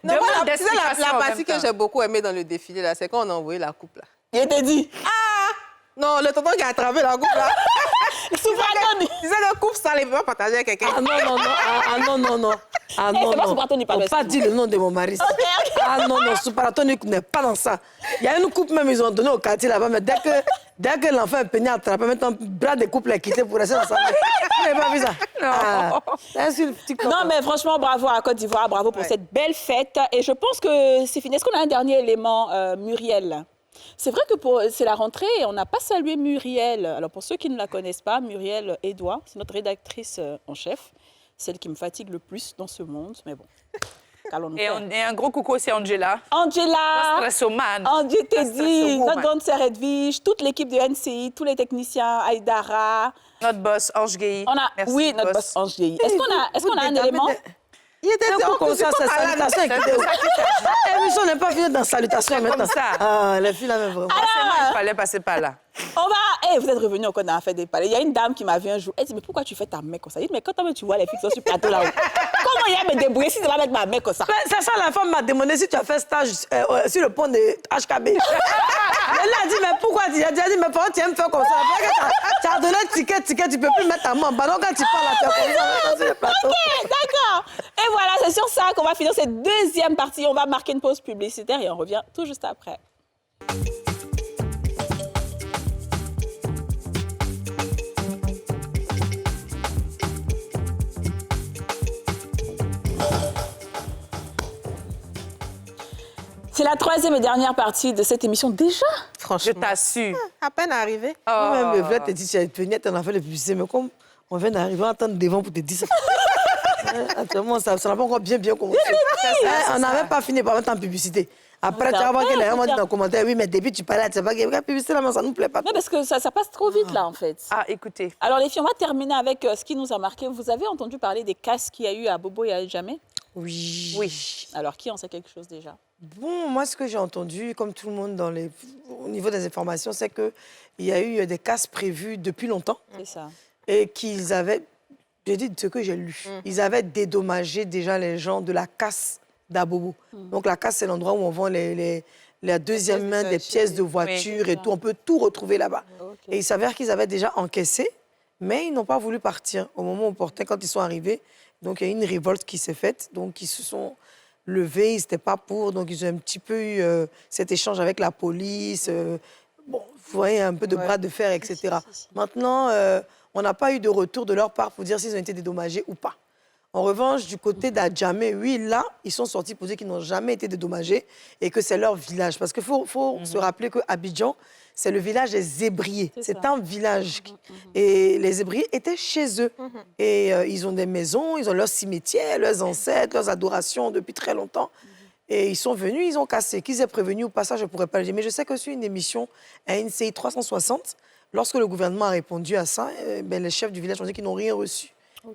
Non, la partie que j'ai beaucoup aimée dans le défilé, là, c'est quand on a envoyé la coupe, là.
Il était dit.
Non, le tonton qui a attrapé la coupe, là.
Soupratoni.
Tu sais, la coupe, ça, il ne peut pas partager avec quelqu'un.
Ah non. Ah non,
c'est pas Soupratoni, pas
pas dit le nom de mon mari. Ah non, Soupratoni n'est pas dans ça. Il y a une coupe même, ils ont donné au quartier là-bas, mais dès que l'enfant est peigné à attraper, maintenant, le bras des couples est quitté pour rester dans sa main. Vous n'avez pas vu ça?
Non, mais franchement, bravo à la Côte d'Ivoire, bravo pour cette belle fête. Et je pense que c'est fini. Est-ce qu'on a un dernier élément, Muriel? C'est vrai que c'est la rentrée et on n'a pas salué Muriel. Alors, pour ceux qui ne la connaissent pas, Muriel Edouard, c'est notre rédactrice en chef, celle qui me fatigue le plus dans ce monde. Mais bon,
et un gros coucou aussi à Angela.
Angela!
Notre stressoman.
Angie Teddy, notre grande sœur Edwige, toute l'équipe de NCI, tous les techniciens, Aïdara.
Notre boss, Ange Gueye.
Oui, notre boss, Ange Gueye. Est-ce qu'on a un élément?
Il était comme ça, c'est salutation. L'émission n'est pas finie dans salutation maintenant. Ah, les filles là, même vraiment.
Il fallait passer par là.
Vous êtes revenus au Côte d'Ivoire, fait des palais. Il y a une dame qui m'a vu un jour. Elle dit, mais pourquoi tu fais ta main comme ça? Elle dit, mais quand tu vois les filles qui sont sur le plateau là-haut, comment il y a me débrouiller si je vais mettre ma main comme ça?
C'est ça, la femme m'a demandé si tu as fait stage sur le pont de HKB. Elle a dit, mais pourquoi? Elle a dit, mais pourquoi tu aimes faire comme ça? Tu as donné ticket, tu ne peux plus mettre ta main en bas. Donc quand tu parles là, tu es comme ça sur le plateau.
OK, d'accord. Et voilà, c'est sur ça qu'on va finir cette deuxième partie. On va marquer une pause publicitaire et on revient tout juste après. C'est la troisième et dernière partie de cette émission déjà.
Franchement. Je t'assure.
À peine arrivé.
Moi-même, le vrai te dit, tu es venue, tu en as fait le publicité, mais comme on vient d'arriver, on attend devant pour te dire ça. Actuellement, ça n'a pas encore bien commencé. On n'avait pas fini par mettre en publicité. Après, tu vas voir que les gens m'ont dit dans le commentaire, oui, mais depuis, tu parlais, tu sais pas que la publicité, là, ça ne nous plaît pas.
Mais parce que ça passe trop vite, là, en fait.
Ah, écoutez.
Alors, les filles, on va terminer avec ce qui nous a marqué. Vous avez entendu parler des casses qu'il y a eu à Bobo et à Jamais?
Oui.
Alors, qui en sait quelque chose déjà?
Bon, moi, ce que j'ai entendu, comme tout le monde au niveau des informations, c'est qu'il y a eu des casses prévues depuis longtemps.
C'est ça.
Et qu'ils avaient, j'ai dit ce que j'ai lu, ils avaient dédommagé déjà les gens de la casse d'Abobo. Donc, la casse, c'est l'endroit où on vend la deuxième main des pièces de voiture et tout. On peut tout retrouver là-bas. Okay. Et il s'avère qu'ils avaient déjà encaissé, mais ils n'ont pas voulu partir au moment opportun quand ils sont arrivés. Donc, il y a eu une révolte qui s'est faite. Donc, ils se sont levés, ils n'étaient pas pour. Donc, ils ont un petit peu eu cet échange avec la police. Bon, vous voyez, un peu de bras de fer, etc. Maintenant, on n'a pas eu de retour de leur part pour dire s'ils ont été dédommagés ou pas. En revanche, du côté d'Adjamé, oui, là, ils sont sortis pour dire qu'ils n'ont jamais été dédommagés et que c'est leur village. Parce qu'il faut se rappeler qu'Abidjan, c'est le village des Zébriers. C'est un village. Et les Zébriers étaient chez eux. Et ils ont des maisons, ils ont leurs cimetières, leurs ancêtres, leurs adorations depuis très longtemps. Et ils sont venus, ils ont cassé. Qu'ils aient prévenu ou pas, ça, je ne pourrais pas le dire. Mais je sais que sur une émission à NCI 360, lorsque le gouvernement a répondu à ça, les chefs du village ont dit qu'ils n'ont rien reçu.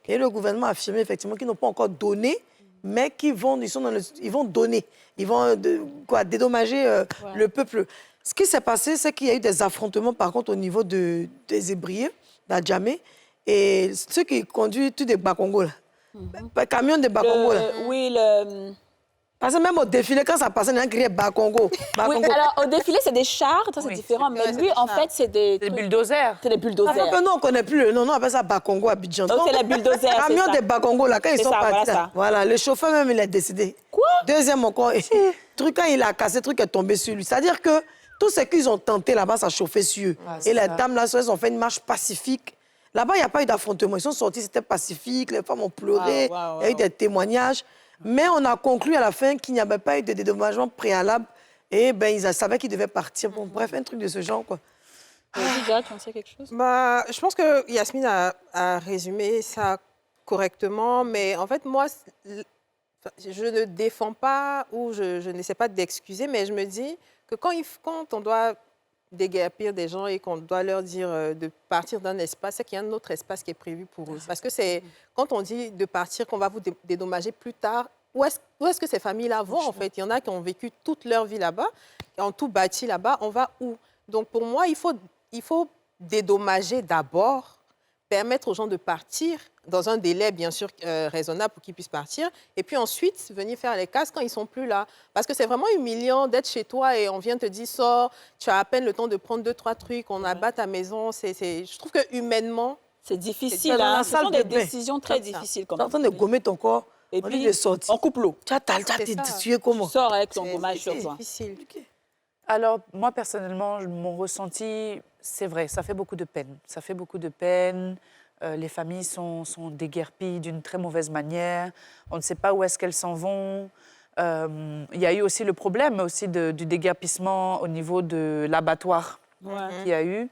Et le gouvernement a affirmé effectivement qu'ils n'ont pas encore donné, mais ils vont donner. Ils vont dédommager le peuple. Ce qui s'est passé, c'est qu'il y a eu des affrontements, par contre, au niveau des Zébriers, d'Adjamé, et ceux qui conduisent tous des Bakongo, là. Le camion de Bakongo, là.
Oui,
Parce que même au défilé, quand ça passait, il y a un crié Bakongo.
Oui, alors au défilé, c'est des chars, ça c'est différent. Mais lui, en fait, c'est des
bulldozers.
C'est des bulldozers.
Ah, non, on ne connaît plus le nom, on appelle ça Bakongo à Abidjan.
Donc c'est les bulldozers.
Camion
c'est ça.
de Bakongo, là, quand ils
C'est
sont
ça,
partis,
voilà
là,
ça.
voilà, le chauffeur même, il est décédé.
Quoi?
Deuxième encore, truc, quand il a cassé, le truc est tombé sur lui. C'est-à-dire que tout ce qu'ils ont tenté là-bas, ça chauffait sur eux. Et les dames, là, elles ont fait une marche pacifique. Là-bas, il n'y a pas eu d'affrontement. Ils sont sortis, c'était pacifique, les femmes ont pleuré, il y a eu des témoignages. Mais on a conclu à la fin qu'il n'y avait pas eu de dédommagement préalable. Et ils savaient qu'ils devaient partir. Bon, bref, un truc de ce genre, quoi.
Déjà, tu en sais quelque chose?
Je pense que Yasmine a résumé ça correctement, mais en fait, moi, je ne défends pas ou je n'essaie pas d'excuser, mais je me dis que quand on doit déguerpir des gens et qu'on doit leur dire de partir d'un espace, c'est qu'il y a un autre espace qui est prévu pour eux. Parce que c'est quand on dit de partir qu'on va vous dédommager plus tard, où est-ce que ces familles-là vont, en fait? Il y en a qui ont vécu toute leur vie là-bas, qui ont tout bâti là-bas. On va où? Donc, pour moi, il faut dédommager d'abord, permettre aux gens de partir dans un délai, bien sûr, raisonnable pour qu'ils puissent partir, et puis ensuite, venir faire les casses quand ils ne sont plus là. Parce que c'est vraiment humiliant d'être chez toi et on vient te dire, sors, tu as à peine le temps de prendre 2-3 trucs, on abat ta maison. Je trouve que humainement...
C'est difficile, hein? Ce sont des décisions très difficiles.
Tu es en train de gommer ton corps,
et
puis de sortir.
On coupe l'eau.
Tu es comment?
Tu sors avec ton gommage sur toi.
C'est difficile.
Alors, moi, personnellement, mon ressenti, c'est vrai, ça fait beaucoup de peine. Ça fait beaucoup de peine. Les familles sont déguerpies d'une très mauvaise manière. On ne sait pas où est-ce qu'elles s'en vont. Il y a eu aussi le problème aussi du déguerpissement au niveau de l'abattoir qu'il y a eu.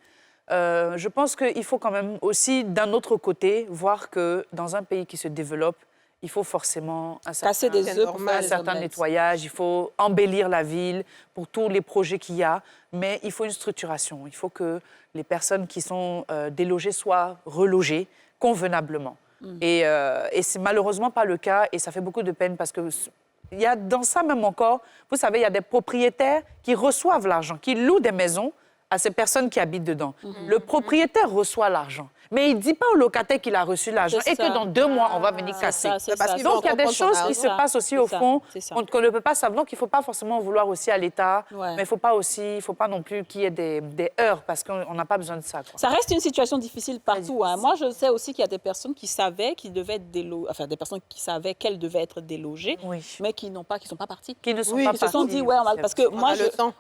Je pense qu'il faut quand même aussi, d'un autre côté, voir que dans un pays qui se développe, il faut forcément un certain nettoyage, il faut embellir la ville pour tous les projets qu'il y a, mais il faut une structuration. Il faut que les personnes qui sont délogées soient relogées convenablement. Et c'est malheureusement pas le cas, et ça fait beaucoup de peine parce que il y a dans ça même encore, vous savez, il y a des propriétaires qui reçoivent l'argent, qui louent des maisons à ces personnes qui habitent dedans. Le propriétaire reçoit l'argent, mais il ne dit pas au locataire qu'il a reçu l'argent et que dans 2 mois, on va venir casser. Donc, il y a des choses qui se passent aussi au fond qu'on ne peut pas savoir. Donc, il ne faut pas forcément vouloir aussi à l'État, mais il ne faut pas non plus qu'il y ait des heurts parce qu'on n'a pas besoin de ça.
Ça reste une situation difficile partout. Hein. Moi, je sais aussi qu'il y a des personnes qui savaient qu'ils devaient être délogées, enfin, des personnes qui savaient qu'elles devaient être délogées, mais qui ne sont pas parties.
Qui ne sont pas parties.
Ils se sont dit, parce que moi,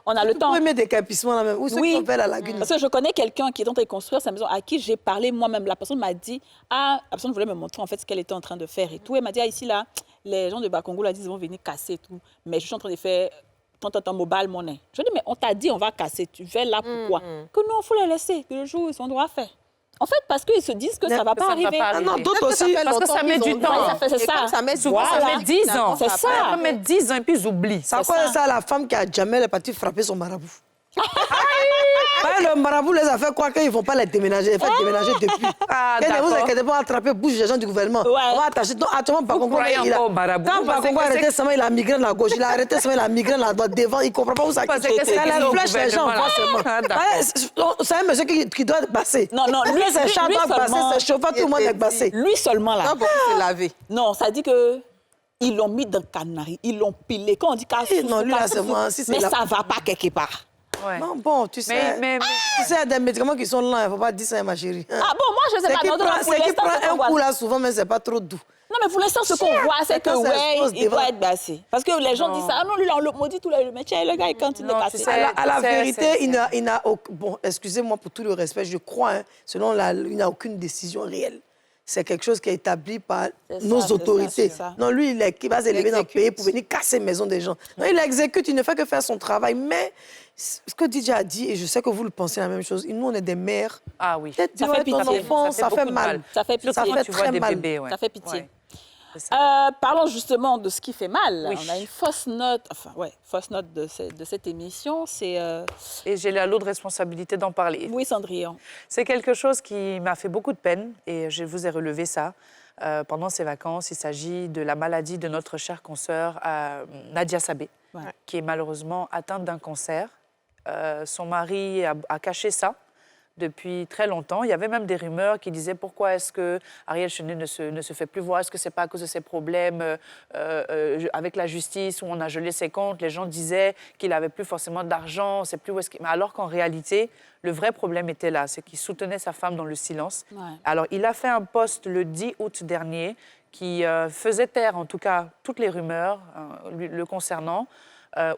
on a le temps.
Vous pouvez mettre des décapissements là même. Où c'est qu'on fait la lagune?
Parce que je connais quelqu'un qui est en train de construire sa maison, à qui j'ai parlé moi-même. La personne m'a dit, la personne voulait me montrer en fait ce qu'elle était en train de faire et tout. Elle m'a dit, ici, là, les gens de Bakongo, là, disent, ils vont venir casser et tout. Mais je suis en train de faire ton mobile money. Je dis, mais on t'a dit, on va casser. Tu fais là, pourquoi? Que non, il faut les laisser, que le jour, ils ont droit à faire. En fait, parce qu'ils se disent que ça ne va pas arriver.
Non, d'autres aussi.
Parce que ça met du temps.
C'est ça.
Ça met
10 ans.
C'est ça.
Ça met 10 ans et puis ils oublient.
C'est quoi ça, la femme qui a jamais partie frapper son marabout? Le marabout les a fait croire qu'ils ne vont pas les déménager. Les fait déménager depuis. Ne vous inquiétez pas, attraper bouche des gens du gouvernement. On va attacher. Donc, actuellement, Bakongo, quand Bakongo a arrêté seulement, il a migré à gauche. Il a arrêté seulement, il a migré à droite. Devant, il ne comprend pas où ça quitte. La flèche, les gens voient seulement. C'est un monsieur qui doit être bassé.
Non, lui,
ses chats doivent passer, ses chauffeurs, tout le monde est bassé.
Lui seulement, là.
Non, beaucoup se laver.
Non, ça dit que... Ils l'ont mis dans le canari, ils l'ont pilé. Quand on dit qu'à
non, lui, là, c'est moi.
Mais ça ne va pas quelque part.
Ouais.
Non, bon, tu sais, tu sais, il y a des médicaments qui sont lents, il ne faut pas dire ça, ma chérie.
Ah bon, moi, je ne sais pas.
C'est qui prend un coup là, souvent, mais ce n'est pas trop doux.
Non, mais pour l'instant, ce qu'on voit, c'est que, il doit être bassé. Parce que les gens disent ça. Ah non, lui, là, on le maudit tout le métier. Le gars, il continue de casser.
À la vérité, il n'a... Bon, excusez-moi pour tout le respect, je crois, selon il n'a aucune décision réelle. c'est quelque chose qui est établi par
C'est
nos
ça,
autorités.
c'est ça.
Non, lui, il va s'élever dans le pays pour venir casser les maisons des gens. Non, il exécute, il ne fait que faire son travail. Mais ce que DJ a dit, et je sais que vous le pensez la même chose, nous, on est des mères.
Ah oui.
Peut-être
Ça
dire
fait
à ton
pitié.
enfant, ça fait
beaucoup de
mal.
Ça fait pitié.
Ça fait
Surtout quand
très
tu vois des
mal.
bébés, ouais.
Ça fait pitié.
Ouais. C'est ça.
Parlons justement de ce qui fait mal.
Oui.
On a une fausse note, fausse note de cette émission. C'est
Et j'ai la lourde responsabilité d'en parler.
oui, Cendrillon.
C'est quelque chose qui m'a fait beaucoup de peine et je vous ai relevé ça pendant ces vacances. Il s'agit de la maladie de notre chère consoeur Nadia Sabé, qui est malheureusement atteinte d'un cancer. Son mari a caché ça depuis très longtemps. Il y avait même des rumeurs qui disaient pourquoi est-ce que Ariel Chenet ne se fait plus voir. Est-ce que c'est pas à cause de ses problèmes avec la justice où on a gelé ses comptes. Les gens disaient qu'il avait plus forcément d'argent, c'est plus où est-ce qu'il... Mais alors qu'en réalité, le vrai problème était là, c'est qu'il soutenait sa femme dans le silence.
Ouais.
Alors il a fait un post le 10 août dernier qui faisait taire en tout cas toutes les rumeurs le concernant.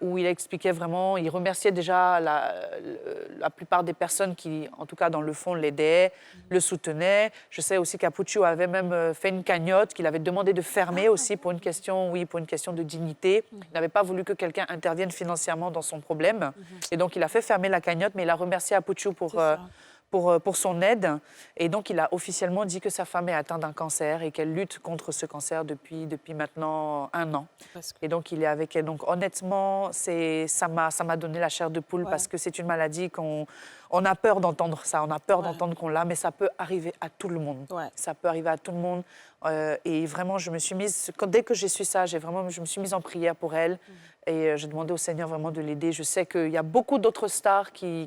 Où il expliquait vraiment, il remerciait déjà la plupart des personnes qui, en tout cas dans le fond, l'aidaient, le soutenaient. Je sais aussi qu'Apuccio avait même fait une cagnotte qu'il avait demandé de fermer aussi pour une question de dignité. Il n'avait pas voulu que quelqu'un intervienne financièrement dans son problème. Et donc il a fait fermer la cagnotte, mais il a remercié Apuccio pour son aide. Et donc, il a officiellement dit que sa femme est atteinte d'un cancer et qu'elle lutte contre ce cancer depuis maintenant 1 an. Et donc, il est avec elle. Donc, honnêtement, ça m'a donné la chair de poule parce que c'est une maladie qu'on a peur d'entendre ça. On a peur d'entendre qu'on l'a, mais ça peut arriver à tout le monde. Ouais. Ça peut arriver à tout le monde. Et vraiment, je me suis mise... Dès que j'ai su ça, je me suis mise en prière pour elle. Et j'ai demandé au Seigneur vraiment de l'aider. Je sais qu'il y a beaucoup d'autres stars qui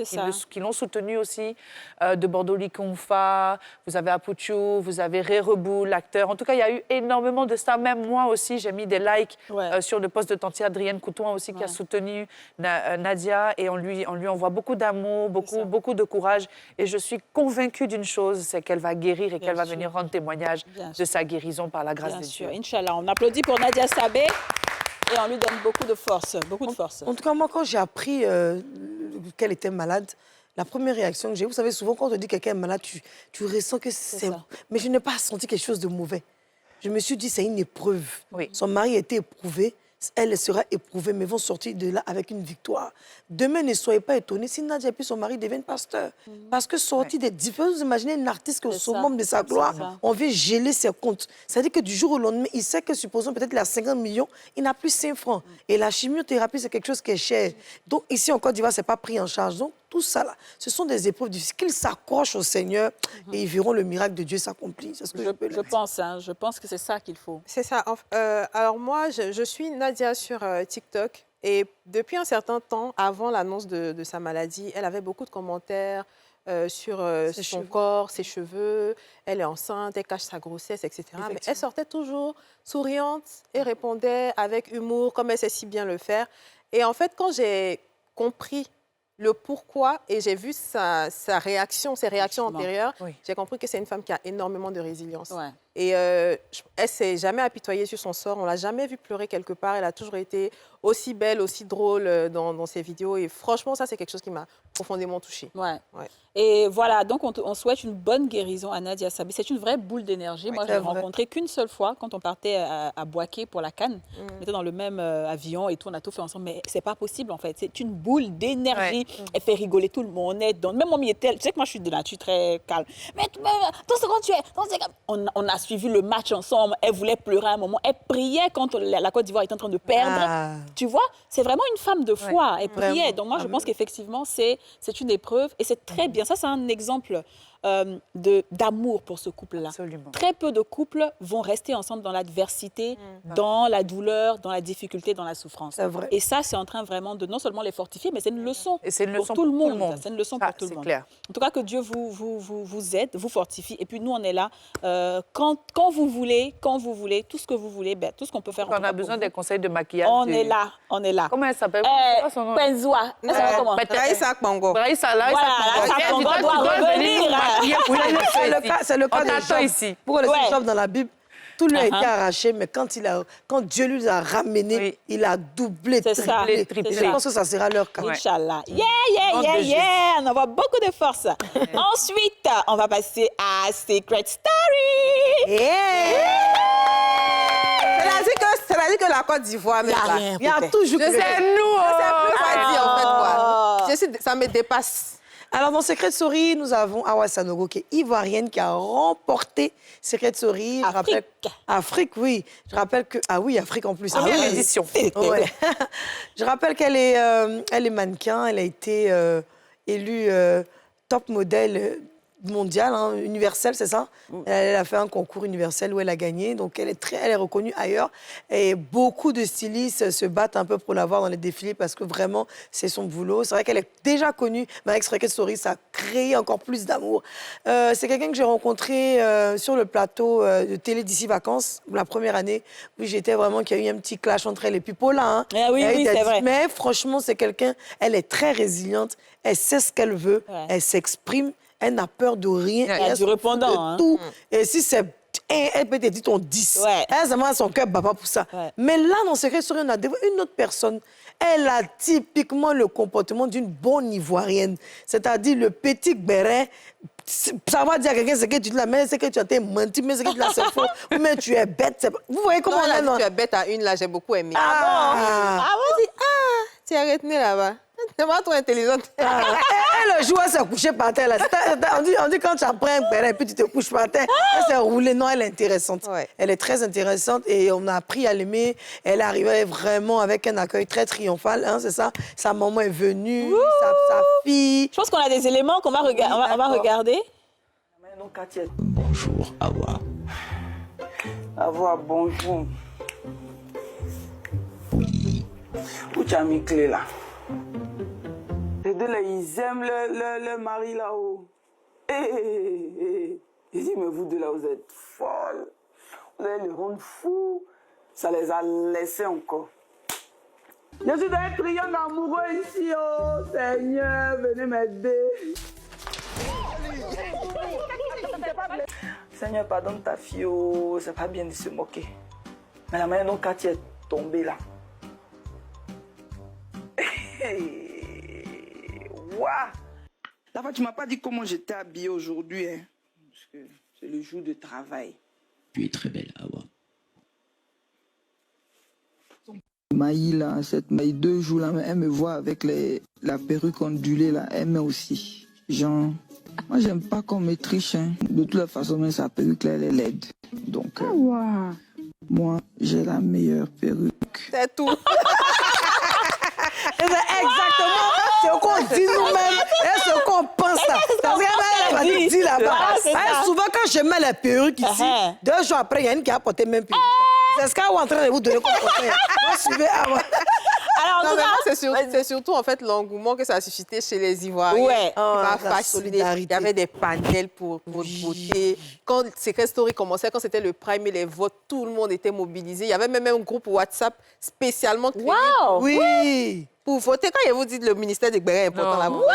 l'ont soutenue aussi. De Bordeaux Likonfa, vous avez Apuccio, vous avez Ray Rebou, l'acteur. En tout cas, il y a eu énormément de stars. Même moi aussi, j'ai mis des likes sur le post de tante Adrienne Coutouin aussi qui a soutenu Nadia. Et on lui envoie beaucoup d'amour, beaucoup de courage. Et je suis convaincue d'une chose, c'est qu'elle va guérir et qu'elle va venir rendre témoignage de sa guérison par la grâce de Dieu.
Inch'Allah. On applaudit pour Nadia Sabé. Et on lui donne beaucoup de force,
En tout cas, moi, quand j'ai appris qu'elle était malade, la première réaction que j'ai, vous savez, souvent, quand on te dit que quelqu'un est malade, tu ressens que c'est... Mais je n'ai pas senti quelque chose de mauvais. Je me suis dit, c'est une épreuve. Oui. Son mari a été éprouvé, elle sera éprouvée, mais vont sortir de là avec une victoire. Demain, ne soyez pas étonnés si Nadia et son mari deviennent pasteurs. Parce que sortir des différences, vous imaginez un artiste qui est au summum de sa gloire, on vient geler ses comptes. C'est-à-dire que du jour au lendemain, il sait que, supposons peut-être il a 50 millions, il n'a plus 5 francs. Et la chimiothérapie, c'est quelque chose qui est cher. Donc ici, en Côte d'Ivoire, ce n'est pas pris en charge. Donc tout ça, là, ce sont des épreuves difficiles. Qu'ils s'accrochent au Seigneur et ils verront le miracle de Dieu s'accomplir. C'est ce que
je pense que c'est ça qu'il faut.
C'est ça. Alors moi, je suis Nadia sur TikTok. Et depuis un certain temps, avant l'annonce de sa maladie, elle avait beaucoup de commentaires sur son corps, ses cheveux. Elle est enceinte, elle cache sa grossesse, etc. Mais elle sortait toujours souriante et répondait avec humour, comme elle sait si bien le faire. Et en fait, quand j'ai compris le pourquoi et j'ai vu ses réactions antérieures, j'ai compris que c'est une femme qui a énormément de résilience. Ouais. Et elle ne s'est jamais apitoyée sur son sort. On ne l'a jamais vue pleurer quelque part. Elle a toujours été aussi belle, aussi drôle dans ses vidéos. Et franchement, ça, c'est quelque chose qui m'a profondément touchée.
Ouais. Et voilà, donc on souhaite une bonne guérison à Nadia Sabé. C'est une vraie boule d'énergie. Moi, je l'ai rencontrée qu'une seule fois quand on partait à Boaké pour la Cannes. On était dans le même avion et tout, on a tout fait ensemble. Mais c'est pas possible, en fait. C'est une boule d'énergie. Elle fait rigoler tout le monde. Même mon était... Tu sais que moi, je suis de nature très calme. Mais dans ce tu es... On a suivi le match ensemble. Elle voulait pleurer à un moment. Elle priait quand la Côte d'Ivoire était en train de perdre. Tu vois, c'est vraiment une femme de foi. Elle priait. Vraiment. Donc moi, je pense qu'effectivement, c'est une épreuve et c'est très bien. Ça, c'est un exemple d'amour pour ce couple-là. Absolument. Très peu de couples vont rester ensemble dans l'adversité, dans la douleur, dans la difficulté, dans la souffrance. C'est vrai. Et ça, c'est en train vraiment de non seulement les fortifier, mais c'est une leçon pour tout le monde. C'est une leçon pour tout le monde. Clair. En tout cas, que Dieu vous aide, vous fortifie. Et puis nous, on est là quand vous voulez, tout ce que vous voulez, tout ce qu'on peut faire.
On a besoin des conseils de maquillage.
On est là.
Comment elle s'appelle?
Penzoa. Comment?
Raïssa Kpongo.
Raïssa Kpongo doit revenir.
C'est le cas
ici.
Pour les échoppes dans la Bible, Tout lui a été arraché, mais quand Dieu lui a ramené, il a doublé, triplé. Je pense que ça sera leur cas.
Inch'Allah. Yeah! On envoie beaucoup de force. Ensuite, on va passer à Secret Story.
C'est-à-dire que la Côte d'Ivoire,
il y a toujours...
Je sais plus quoi dire, en fait, quoi. Ça me dépasse.
Alors, dans Secret Story, nous avons Awa Sanogo, qui est ivoirienne, qui a remporté Secret Story. Afrique, oui. Je rappelle que... Ah oui, Afrique en plus.
Première édition.
Ouais. Je rappelle qu'elle est mannequin. Elle a été élue top modèle mondial, universel, c'est ça? Elle a fait un concours universel où elle a gagné, donc elle est reconnue ailleurs. Et beaucoup de stylistes se battent un peu pour la voir dans les défilés parce que vraiment, c'est son boulot. C'est vrai qu'elle est déjà connue, mais avec Secret Story, ça a créé encore plus d'amour. C'est quelqu'un que j'ai rencontré sur le plateau de Télé d'ici vacances, la première année, où j'étais vraiment, qu'il y a eu un petit clash entre elle et Pipola.
Oui, c'est vrai.
Mais franchement, c'est quelqu'un, elle est très résiliente, elle sait ce qu'elle veut, elle s'exprime. Elle n'a peur de rien.
Elle a du répondant.
De tout. Et si c'est... Elle peut te dire ton 10. Elle, ça m'a son cœur baba pour ça. Mais là, dans Secret Story, on a une autre personne. Elle a typiquement le comportement d'une bonne Ivoirienne. C'est-à-dire le petit béret. Ça va dire à quelqu'un ce que tu dis là, mais c'est que tu as été menti, mais c'est que tu dis là, c'est faux. Mais tu es bête. Vous voyez comment
on est, tu es bête à une, là, j'ai beaucoup aimé. Tu es retenue là-bas. C'est pas trop intelligente.
Et le joueur s'est couché par terre. Là. On dit quand tu apprends un béret et puis tu te couches par terre, elle s'est roulée. Non, elle est intéressante. Elle est très intéressante et on a appris à l'aimer. Elle arrivait vraiment avec un accueil très triomphal, c'est ça. Sa maman est venue, sa fille.
Je pense qu'on a des éléments qu'on va, on va regarder.
Bonjour, Awa.
Awa, bonjour. Où tu as mis clé là? Les deux là, ils aiment le mari là-haut. Ils disent, mais vous deux là, vous êtes folles. Vous allez les rendre fous. Ça les a laissés encore. Je suis dans un triangle amoureux ici, oh Seigneur, venez m'aider. Seigneur, pardonne ta fille, oh, c'est pas bien de se moquer. Mais la manière dont Cathy est tombée là. Waouh! Là-bas, tu m'as pas dit comment j'étais habillée aujourd'hui, hein? Parce que c'est le jour de travail.
Tu es très belle, Awa.
Maï, là, cette Maï, 2 jours, là, elle me voit avec la perruque ondulée, là, elle met aussi. Genre, moi, j'aime pas qu'on me triche, hein. De toute façon, même sa perruque, là, elle est laide. Donc, moi, j'ai la meilleure perruque.
C'est tout.
Exactement ce qu'on dit nous-mêmes et ce qu'on pense là. Parce qu'elle m'a dit là-bas. Souvent, quand je mets la perruque ici, 2 jours après, il y a une qui a porté même perruque. C'est ce qu'elle est en train de vous donner comme conseil. Moi, suivez Awa.
Alors,
non, mais c'est surtout en fait l'engouement que ça a suscité chez les Ivoiriens.
La
fasciné. Il y avait des panels pour voter. Quand Secret Story commençait, quand c'était le prime et les votes, tout le monde était mobilisé. Il y avait même un groupe WhatsApp spécialement créé pour voter. Quand ils vous disent le ministère des Béret est important là-bas.
Non,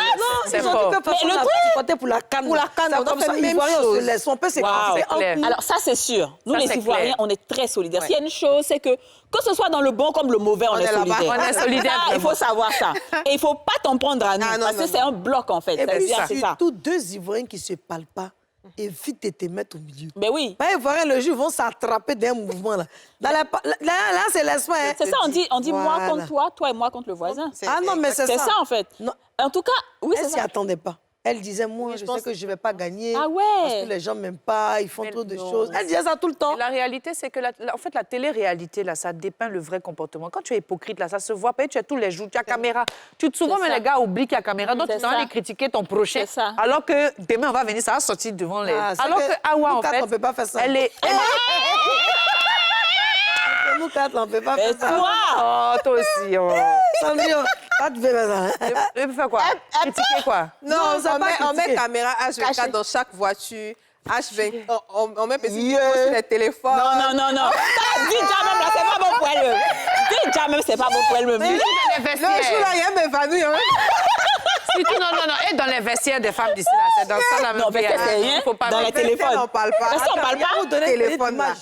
c'est fort. Mais le truc, voter pour la canne.
Pour la canne, on fait la même chose.
On peut s'écouter.
Alors ça, c'est sûr. Nous, les Ivoiriens, on est très solidaires. S'il y a une chose, c'est que ce soit dans le bon comme le mauvais, on est solidaires.
On est solidaires.
Il faut savoir ça. Et il ne faut pas t'en prendre à nous, parce que c'est un bloc, en fait.
Et puis, surtout 2 Ivoiriens qui ne se parlent pas. Évite de te mettre au milieu.
Mais oui.
Les Ivoiriens, le jour, vont s'attraper d'un mouvement. Là, c'est laisse-moi.
C'est ça, on dit moi contre toi, toi et moi contre le voisin.
Ah non, mais c'est ça.
C'est ça, en fait. Non. En tout cas, oui, c'est ça.
Elle s'y attendait pas. Elle disait, moi, je sais que je ne vais pas gagner.
Ah ouais.
Parce que les gens ne m'aiment pas, ils font trop de choses. Elle disait ça tout le temps.
La réalité, c'est que en fait, la télé-réalité, là, ça dépeint le vrai comportement. Quand tu es hypocrite, là, ça se voit. Tu es tous les jours, tu as caméra. Souvent, mais les gars oublient qu'il y a caméra. Donc, tu dois aller critiquer ton prochain. Alors que demain, on va venir, ça va sortir devant les... Alors que Awa, en fait,
on ne peut pas faire ça.
Elle est...
Nous 4, on ne peut pas faire ça.
Oh, toi aussi.
Pas de faire ça.
Tu peux faire quoi? Critiquer quoi?
Non, on met caméra H24 dans chaque voiture. H20, on met sur les téléphones.
Non. Dis déjà même, là, c'est pas bon pour elle. Dis déjà même, c'est pas bon pour elle.
Le jour là, il y a mes vanouilles.
Non. Et dans les vestiaires des femmes d'ici, là, c'est dans ça la même
Non, vestiaire, c'est rien. Dans les téléphones.
On ne parle pas.
On ne parle pas.
Vous donnez téléphone là.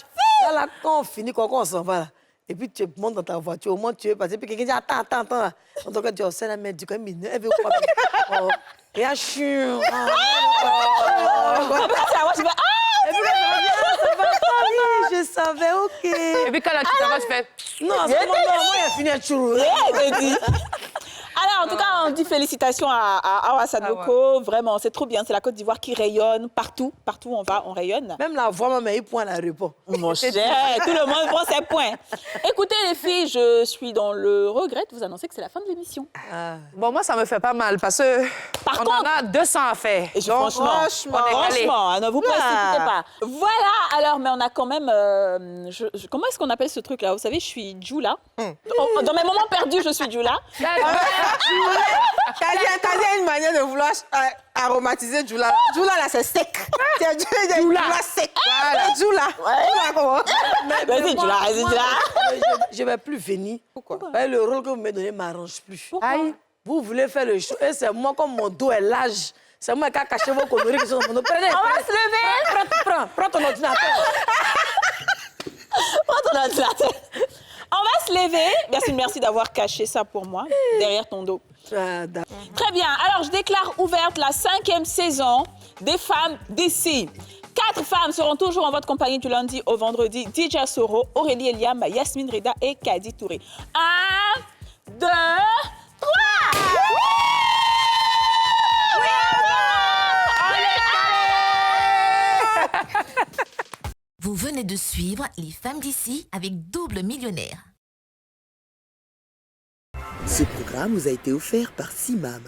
Là, quand on finit, quand on s'en va, là, et puis tu montes dans ta voiture, au moins tu es passé, puis quelqu'un dit attends. Là. En tout cas, tu dis, oh, c'est la merde, du coup, elle veut quoi? Oh, et là, chou.
Après, c'est à moi, je fais
Et puis là, ça va pas, oui, je savais, ok.
Et puis quand là, tu t'en vas, tu fais...
Non, c'est moi, il a fini à chou.
Alors, en tout cas, on dit félicitations à Awa Sanoko. Vraiment, c'est trop bien. C'est la Côte d'Ivoire qui rayonne partout. Partout où on va, on rayonne.
Même la voix, maman, il point la réponse.
Mon cher, tout le monde prend ses points. Écoutez, les filles, je suis dans le regret de vous annoncer que c'est la fin de l'émission.
Bon, moi, ça me fait pas mal parce que
Par
on
contre,
en a 200 à faire.
Et
Donc,
franchement, ne vous précipitez pas. Voilà, alors, mais on a quand même... comment est-ce qu'on appelle ce truc-là? Vous savez, je suis Djoula. Dans mes moments perdus, je suis Djoula.
T'as dit une manière de vouloir aromatiser Djoula. Djoula, là, c'est sec. C'est Djoula sec. Voilà, Djoula. Djoula, comment?
Vas-y, Djoula, vas-y, Djoula.
Je ne vais plus venir.
Pourquoi?
Le rôle que vous me donnez ne m'arrange plus.
Pourquoi?
Vous voulez faire le show et c'est moi, comme mon dos est large. C'est moi qui ai caché vos conneries qui sont dans mon dos. Prenez,
On va se lever.
prends ton ordinateur.
Prends ton ordinateur. On va se lever. Merci d'avoir caché ça pour moi, derrière ton dos. Très bien. Alors, je déclare ouverte la 5e saison des Femmes d'ici. 4 femmes seront toujours en votre compagnie du lundi au vendredi. DJ Soro, Aurélie Eliam, Yasmine Reda et Kadi Touré. 1, 2, 3.
Vous venez de suivre Les Femmes d'ici avec Double Millionnaire.
Ce programme vous a été offert par Simam,